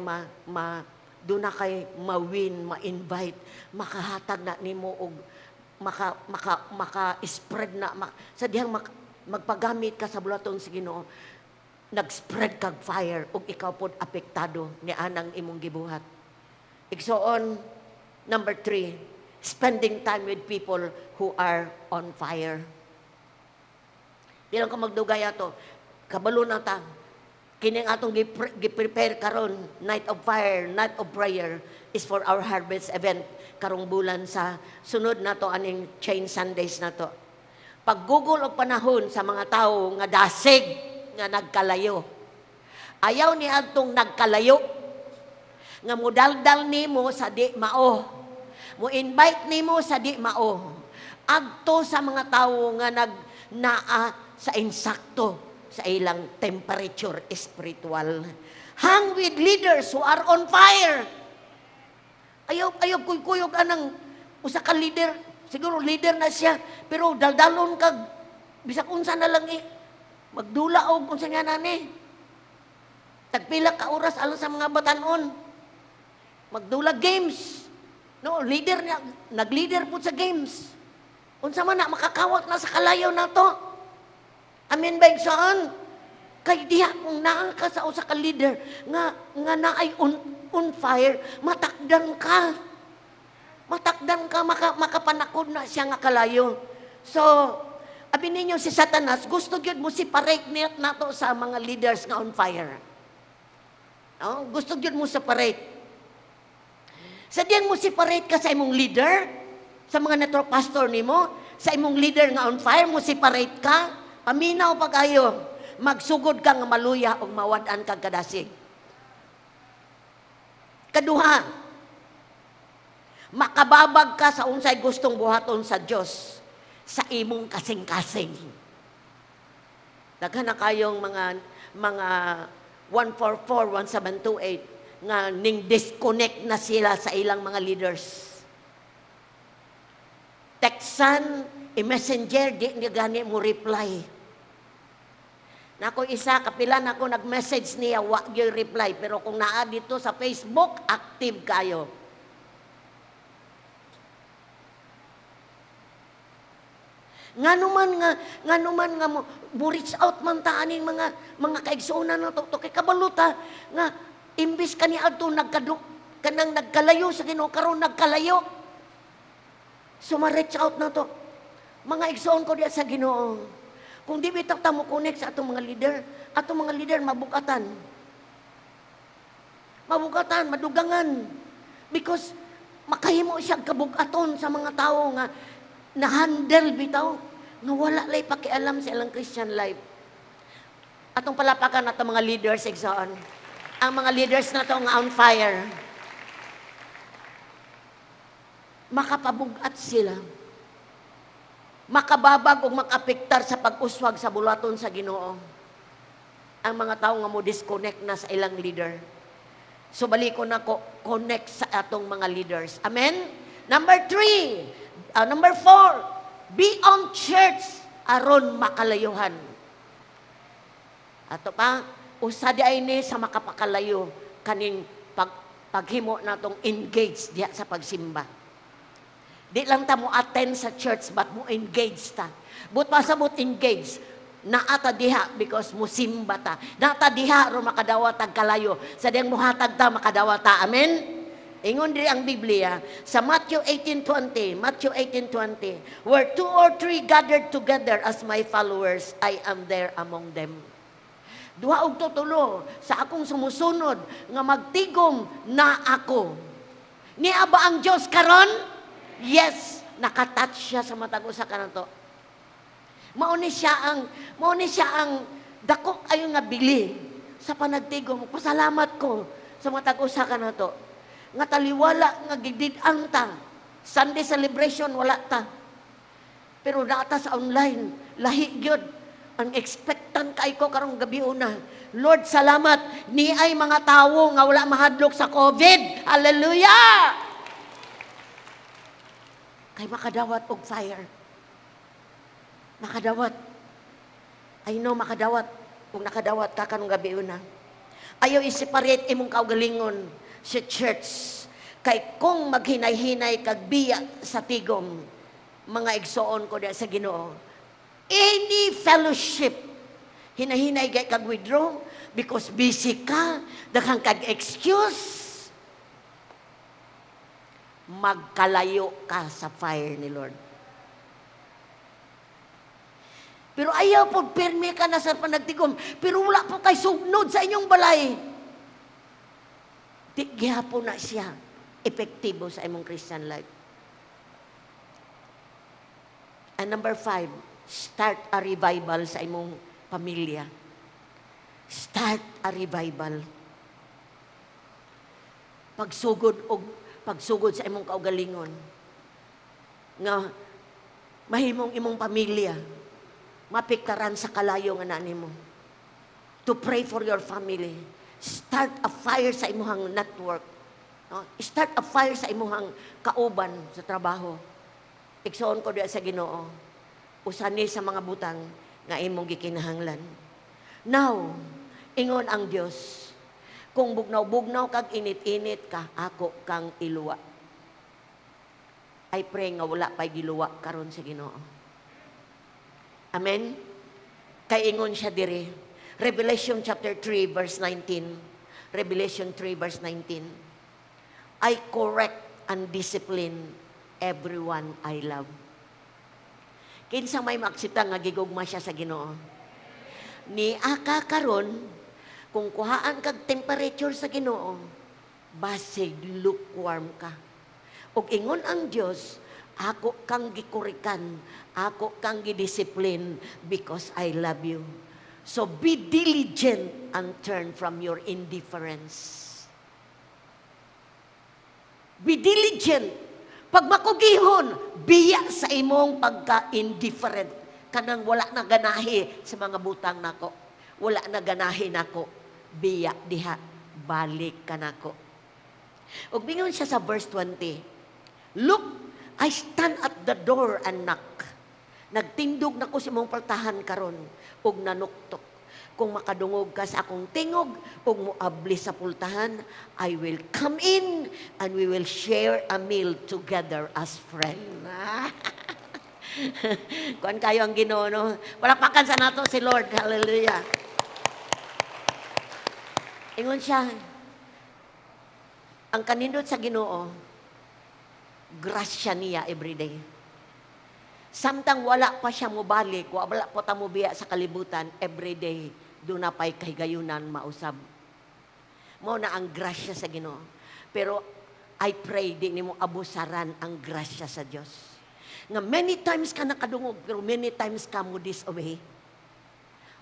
doon na kay ma-win, ma-invite, makahatag na nimo og maka-spread na sa dihang magpagamit ka sa bulaton sa Ginoo. Nag-spread kag fire ug ikaw pod apektado ni anang imong gibuhat. Igsoon, number 3, spending time with people who are on fire. Di lang ko magdugay ato. Kabalo na ta. Kining atong gi-prepare karon, Night of Fire, Night of Prayer is for our harvest event karong bulan sa sunod na to aning Chain Sundays na to. Paggugol og panahon sa mga tawo nga dasig nga nagkalayo. Ayaw ni adtong nagkalayo nga modaldal nimo sa di mao. Mo invite nimo sa di mao. Adto sa mga tawo nga naa sa insakto sa ilang temperature spiritual. Hang with leaders who are on fire. Ayaw kuyog anang usa ka leader, siguro leader na siya, pero daldalon kag bisag unsa na lang magdula og unsa nga nani. Tagpila ka oras alang sa mga batanon. Magdula games. No, leader niya, nag-leader po sa games. Unsa man na makakawat na sa kalayo na to. Amen ba saan? Kay diha kung naa ka sa usa ka leader nga naay on fire, matakdan ka. Matakdan ka, makapanakod na siya nga kalayo. So, abi ninyo si Satanas, gusto gyud mo separate nato sa mga leaders nga on fire. No? Gusto gyud mo separate. Sadyang mo separate ka sa imong leader, sa mga network pastor nimo, sa imong leader nga on fire, mo separate ka, paminaw pag-ayo, magsugod ka nga maluya o mawad-an kang kadasig. Kaduha, makababag ka sa unsay gustong buhaton sa Dios sa imong kasing-kasing. Daghan na kayong mga 144, 1728 nga ning disconnect na sila sa ilang mga leaders. Texan, i-messenger, di gani mo reply. Nako isa, kapila na ako nag-message niya, wag yung reply. Pero kung naa dito sa Facebook, active kayo. Nga naman nga mo reach out man taaning mga kaigsuonan na to kay kabaluta nga imbis kani adto kanang nagkalayo sa Ginoo karon nagkalayo. So ma-reach out na to. Mga igsoon ko diya sa Ginoo. Kung di bitaw ta mo connect sa atong mga leader mabukatan. Mabukatan, madugangan. Because makahimo siya kabugaton sa mga tao nga na-handle bitaw nga wala lay pakialam sa ilang Christian life. Atong palapakan nato mga leaders igsoon. Ang mga leaders nato nga on fire. Makapabugat sila. Makababag o makapektar sa pag-uswag sa bulaton sa Ginoo. Ang mga tao nga mo disconnect na sa ilang leader. So baliko na ko connect sa atong mga leaders. Amen? Number 4, be on church aron makalayuhan. Ato pa, usa di ay ni sa makapakalayo kaning paghimo natong engage diya sa pagsimba. Di lang ta mo attend sa church, but mo engage ta. But pasabot engage, naata diha because mo simba ta. Naata diha ro makadawat tag kalayo. Sa diyang muhatag ta makadawat ta. Amen? Ingon diri ang Biblia sa Matthew 18:20, where 2 or 3 gathered together as my followers, I am there among them. Duha og tutulo sa akong sumusunod nga magtigom na ako. Niya ba ang Dios karon? Yes, nakatouch siya sa matag usa kanato. Mauni siya ang dako ayo nga bili sa panagtigom. Pasalamat ko sa matag usa kanato. Nga taliwala nga gidid-ang ta. Sunday celebration wala ta. Pero data sa online, lahi gyud. Ang expectant kay ko karong gabi una. Lord, salamat ni ay mga tawo nga wala mahadlok sa COVID. Hallelujah! Kay makadawat og fire. Makadawat. I know makadawat. Kung nakadawat ka kanong gabi una. Ayaw i-separate imong kaugalingon sa church. Kay kung maghinay-hinay kag biya sa tigom, mga igsoon ko diya sa Ginoo. Any fellowship, hinahinay kag withdraw because busy ka, daghang kag excuse. Magkalayo ka sa fire ni Lord. Pero ayaw po, pirmi ka na sa panagtigom, pero wala po kay sugnod sa inyong balay. Di gihapon na siya epektibo sa imong Christian life. And number 5, start a revival sa imong pamilya. Start a revival. Pagsugod sa imong kaugalingon nga mahimong imong pamilya mapiktaran sa kalayo nga nani mo. To pray for your family. Start a fire sa imong network. No? Start a fire sa imong kauban sa trabaho. Igsoon ko diya sa Ginoo. Usa ni sa mga butang nga imong gikinahanglan. Now, ingon ang Dios, kung bugnaw-bugnaw kag init-init ka, ako kang iluwa. I pray nga wala pa'y giluwa karon sa Ginoo. Amen? Kay ingon siya diri. Revelation chapter 3 verse 19. Revelation 3 verse 19. I correct and discipline everyone I love. Kinsa may maksita nga gigugma siya sa Ginoo. Ni aka karon kung kuhaan kag temperature sa Ginoo, basig lukewarm ka. Ug ingon ang Dios, ako kang gikurikan, ako kang gidiscipline because I love you. So be diligent and turn from your indifference. Be diligent. Pag makugihon, biya sa imong pagka-indifferent. Kanang wala na ganahi sa mga butang nako. Wala na ganahi nako. Biya diha, balik ka nako. Ug bingon siya sa verse 20. Look, I stand at the door and knock. Nagtindog na ko sa imong paltahan karon ug nanuktok. Kung makadungog ka sa akong tingog ug moabli sa pultahan, I will come in and we will share a meal together as friends. Kuan kayo ang Ginoo, no? Palakpakan sa nato si Lord. Hallelujah. Ingon siya, ang kanindot sa Ginoo, grasya niya everyday. Samtang wala pa siya mobalik, wala pa ta mobiya sa kalibutan, everyday, doon na pa'y kahigayunan mausab. Mao na ang grasya sa Ginoo. Pero I pray di nimo abusaran ang grasya sa Dios. Nga many times ka nakadungog, pero many times ka mo disobey.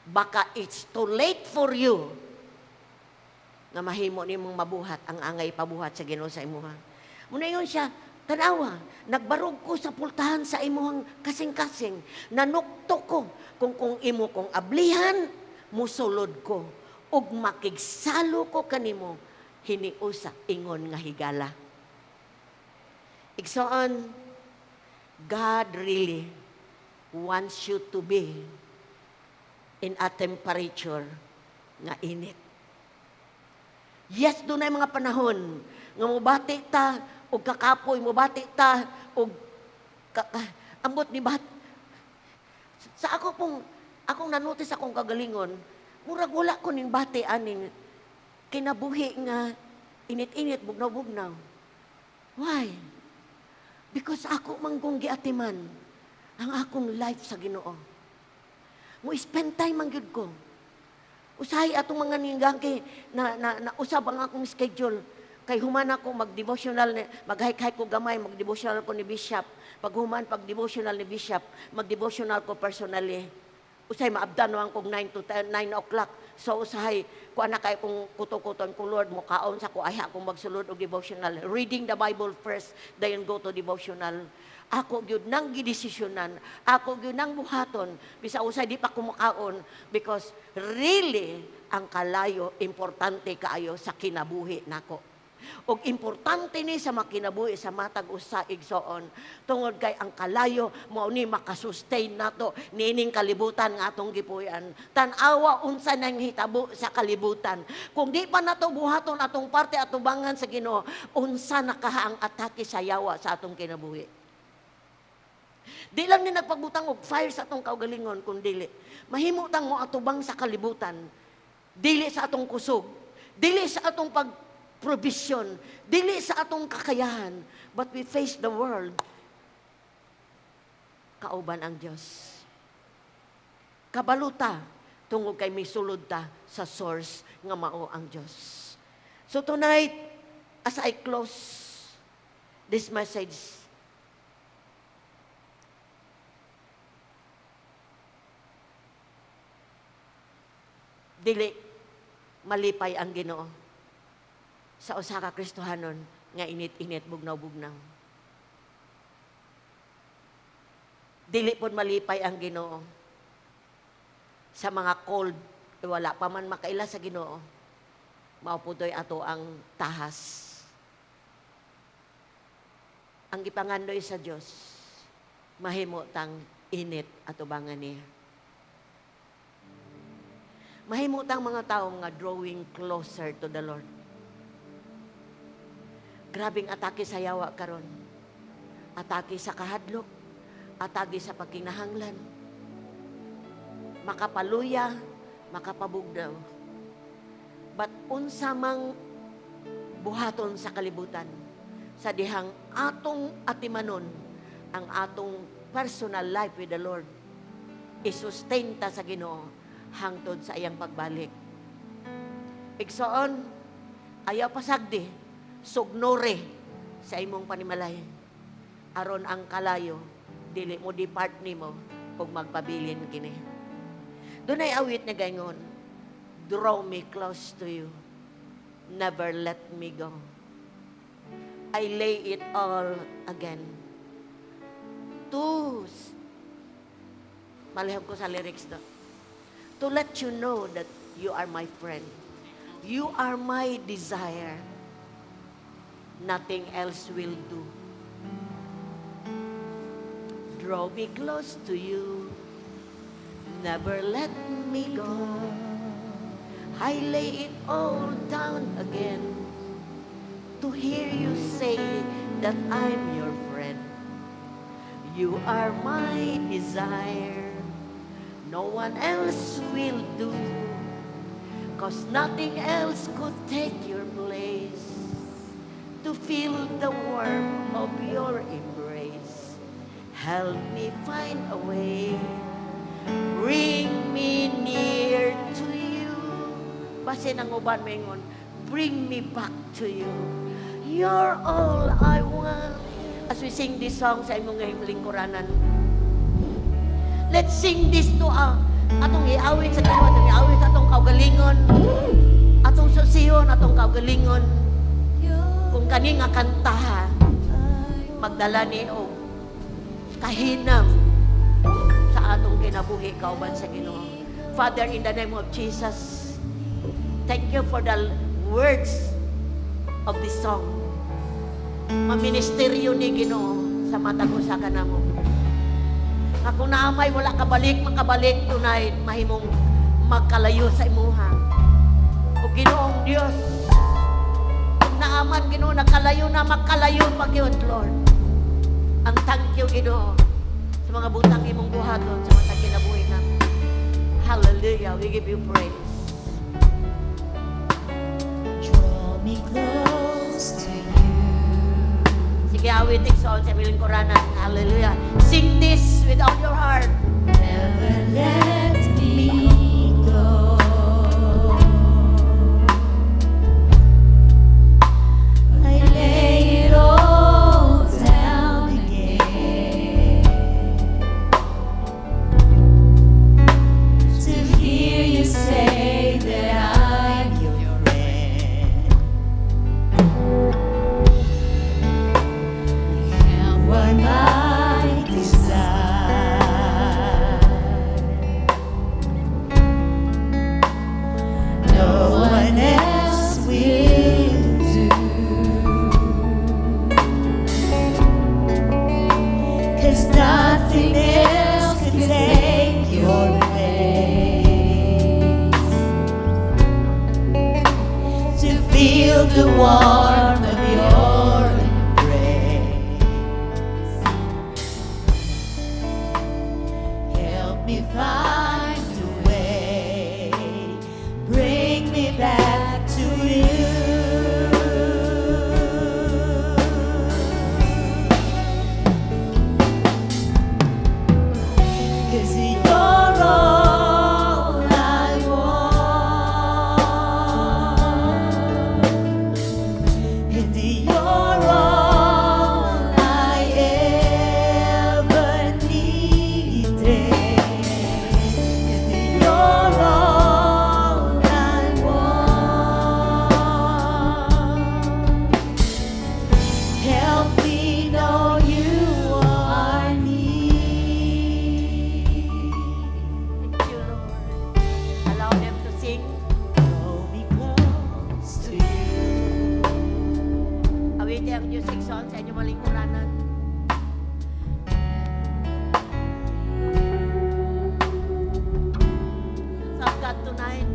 Baka it's too late for you nga mahimo nimong mabuhat ang angay pabuhat sa Ginoo sa imuha. Muna yun siya, tanawa, nagbarog ko sa pultahan sa imuhang kasing-kasing, nanukto ko, kung imo kong ablihan, musulod ko, ug makigsalo ko kanimo, hiniusa, ingon nga higala. Igsoon, God really wants you to be in a temperature nga init. Yes, doon ay mga panahon nga mubati ta, o kakapoy, mubati ta, o ambot ni bat. Sa akong nanotis akong kagalingon, murag wala ko ning bati aning kinabuhi nga init-init, bugnaw-bugnaw. Why? Because ako manggong giatiman ang akong life sa Ginoo. Mo spend time ang gyud ko. Usahay atong mga ninggang kay na usab ang akong schedule. Kay human ako mag-devotional, mag-hike ko gamay, mag-devotional ko ni Bishop. Pag human, pag-devotional ni Bishop, mag-devotional ko personally. Usay maabdan naman kong 9 to 10, 9 o'clock. So usahay, kung anak kayo kung kuto-kuton ko, Lord, mukaon sa ko, ay akong magsulod o devotional. Reading the Bible first, then go to devotional. Ako gyud nang gidesisyonan, ako gyud nang buhaton, bisa usay di pa kumukaon, because really, ang kalayo, importante kaayo sa kinabuhi nako. Og importante ni sa makinabuhi sa matag usa igsoon tungod kay ang kalayo mao ni makasustain nato nining kalibutan nga atong gipuy-an. Tan-awa unsa nang hitabo sa kalibutan. Kung di pa nato buhaton atong parte atubangan sa Ginoo, unsa nakaha ang atake sa yawa sa atong kinabuhi. Di lang ni nagpagbutang og fire sa atong kaugalingon kun dili mahimutang mo atubang sa kalibutan. Dili sa atong kusog, dili sa atong provision, dili sa atong kakayahan, but we face the world. Kauban ang Dios. Kabaluta, tungod kay misulod ta sa source nga mao ang Dios. So tonight, as I close this message, dili malipay ang Ginoo sa usa ka Kristohanon nga init-init, bugnaw-bugnaw. Dili pod malipay ang Ginoo sa mga cold, wala pa man makaila sa Ginoo. Mao pudoy ato ang tahas. Ang gipangandoy sa Dios mahimo tang init atubangan niya. Mahimo tang mga tawo nga drawing closer to the Lord. Grabing atake sa yawa karon. Atake sa kahadlok, atake sa pagkinahanglan. Makapaluya, makapabugnaw. But unsa mang buhaton sa kalibutan, sa dihang atong atimanon ang atong personal life with the Lord. I-sustain ta sa Ginoo hangtod sa iyang pagbalik. Igsoon, ayaw pasagdi, sugnore sa imong panimalay. Aron ang kalayo, dili mo depart nimo kung magpabilin kini. Dunay awit na gayon, draw me close to you, never let me go. I lay it all again. Malihog ko sa lyrics do. To let you know that you are my friend. You are my desire. Nothing else will do. Draw me close to you. Never let me go. I lay it all down again to hear you say that I'm your friend. You are my desire. No one else will do, 'cause nothing else could take your place. To feel the warmth of your embrace, help me find a way. Bring me near to you. Basin ang uban mengon, bring me back to you. You're all I want. As we sing this song sa imong lingkuranan, let's sing this to atong iawit sa Ginoo, atong iawit sa atong kaugalingon, atong susiyon, atong kaugalingon. Kung kani nga kantaha, magdala ni og kahinam sa atong kinabuhi kauban sa Ginoo. Father, in the name of Jesus, thank you for the words of this song. Maministeryo ni Ginoo sa mata ko sa kanamo. Nga kung naamay wala makabalik tonight, mahimong magkalayo sa imuha. O Ginoong Dios, kung naaman Ginoo, nakalayo na, magkalayo pag yun, Lord. Ang thank you, Ginoo, sa mga butang imong buhaton sa mata kinabuhi namin. Hallelujah, we give you praise.
Draw me close to you.
Sige, awitin sa miling Quranan. Hallelujah. Sing this with all your heart.
Never let me go. I lay it all down again to hear you say that I'm your friend. And what my desire, no one else will do, 'cause nothing else can take your place. To feel the warmth of your embrace, help me find a way, bring me back to you. 'Cause you're all I want, and you're all I ever needed, and you're all I want. Help me know you are near.
Thank you, Lord. Allow them to sing.
Draw me close to you.
Awitin ang music song sa inyong maling Quranan. Serve God tonight.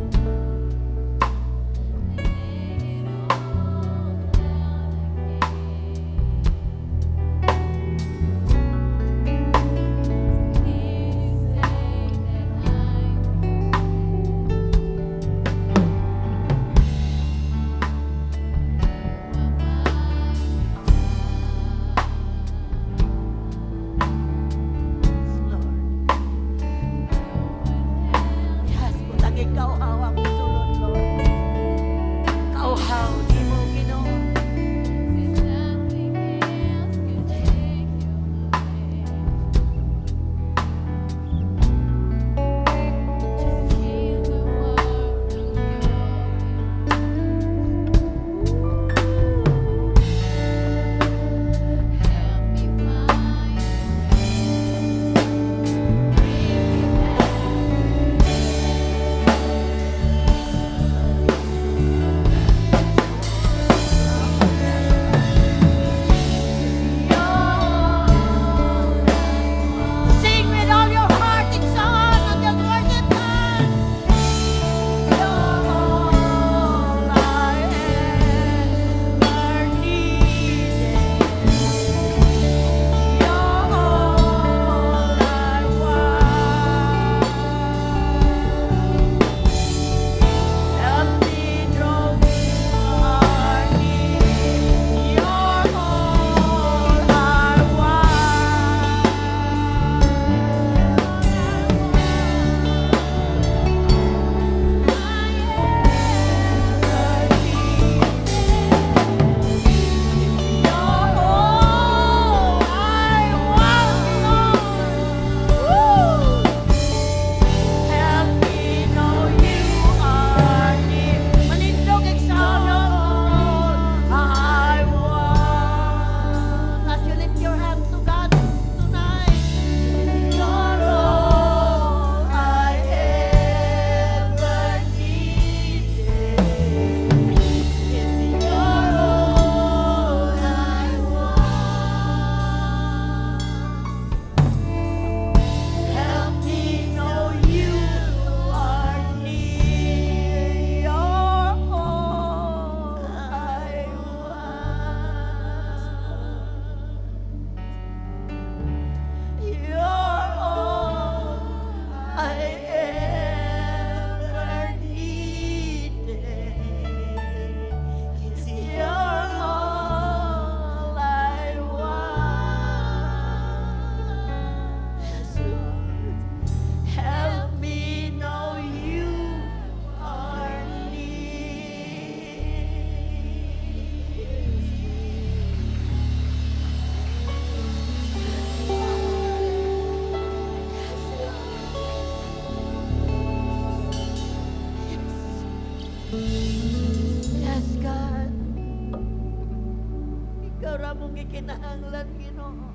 ikaw ra mong gikinahanglan, Ginoo.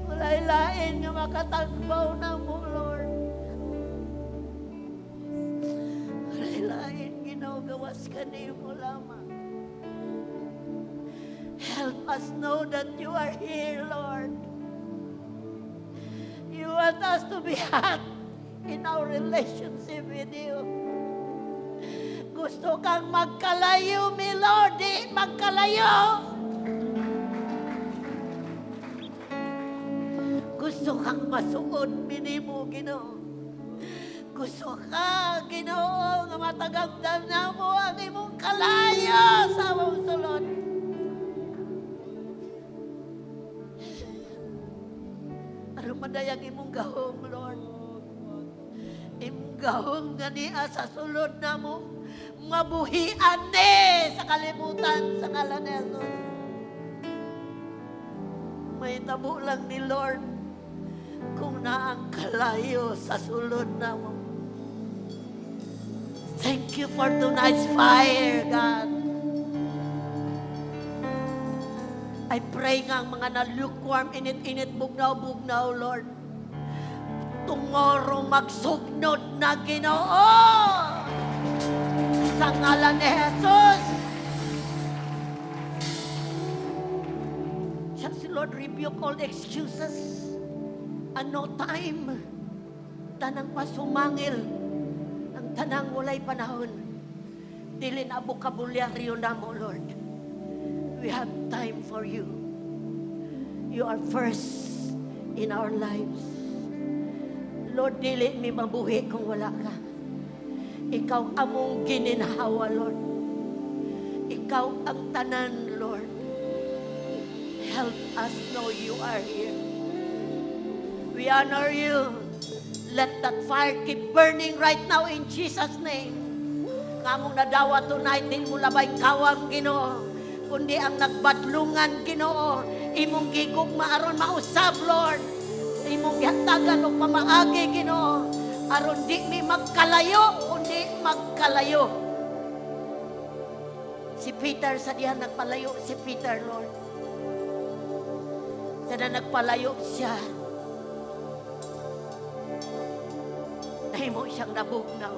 Walay lain nga makatagbaw na mo, Lord. Walay lain, Ginoo, gawas ka nimo lamang. Help us know that you are here, Lord. You want us to be hot in our relationship with you. Gusto kang magkalayo, mi Lord, di magkalayo. Gusto kang masuod, minimo, Ginoo. Gusto ka, Ginoo, nga matagagdan na mo ang imong kalayo sa among sulod. Aron madayang imong gahom, Lord. Imong gahom nga niya sa sulod na mo, mabuhian ni sa kalimutan sa ngalan ni Jesus. May tabo lang ni Lord kung naang kalayo sa sulod na mo. Thank you for tonight's fire, God. I pray nga ang mga na-lukewarm, init-init, bugnaw-bugnaw, Lord. Tomorrow magsugnod na, Ginoo. Sa ngalan ni Jesus. Siya si Lord, rebuke all excuses. Ano time? Tanang pasumangil. Ang tanang walay panahon. Dili na bokabulyaryo na mo, Lord. We have time for you. You are first in our lives. Lord, dili mi mabuhi kung wala ka. Ikaw among gininhawa, Lord. Ikaw ang tanan, Lord. Help us know you are here. We honor you. Let that fire keep burning right now in Jesus' name. Kamong nadawa tonight, din mo labay kawang, Ginoo. Kundi ang nagbadlungan, Ginoo. Imong gigugma aron mausab, Lord. Imong gihatagan og pamaagi, Ginoo. Aron di mi magkalayo, kundi magkalayo. Si Peter, sa dihan nagpalayo si Peter, Lord. Sa na nagpalayo siya. Nahimo siyang nabugnaw.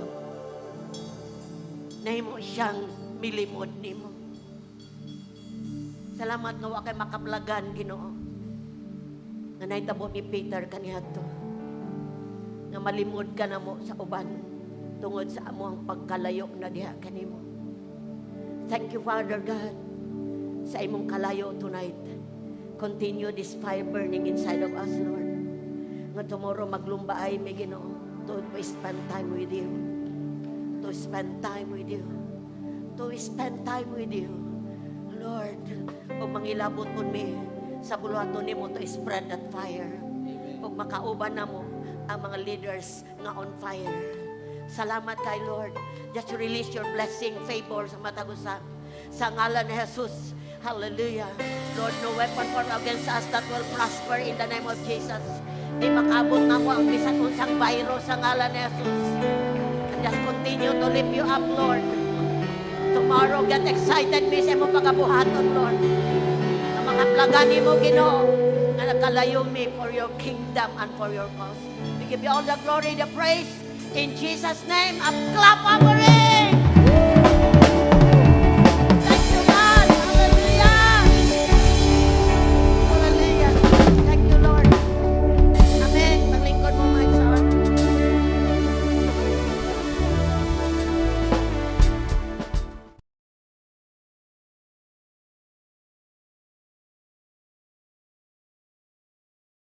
Nahimo siyang milimod nimo. Salamat nga wa kay makablagan, Ginoo. Nga nahitabo ni Peter kaniadto. Nga malimod ka na mo sa uban tungod sa among pagkalayo na diha kanimo. Thank you, Father God, sa imong kalayo tonight. Continue this fire burning inside of us, Lord. Nga tomorrow maglumbaay mi, Ginoo, to spend time with you. To spend time with you. To spend time with you. Lord, o mangilabot po mi sa buluhaton nimo to spread that fire. O makauban na mo ang mga leaders nga on fire. Salamat kay Lord. Just release your blessing, favor sa matagusa. Sa ngalan ni Jesus. Hallelujah. Lord, no weapon formed against us that will prosper in the name of Jesus. Di makabot na mo ang bisan unsang virus sa ngalan ni Jesus. And just continue to lift you up, Lord. Tomorrow, get excited, miss, mo pagabuhaton, Lord. Ang mga plagani mo, Ginoo, na nakalayo me for your kingdom and for your cause. We give you all the glory, the praise. In Jesus' name, a clap over it.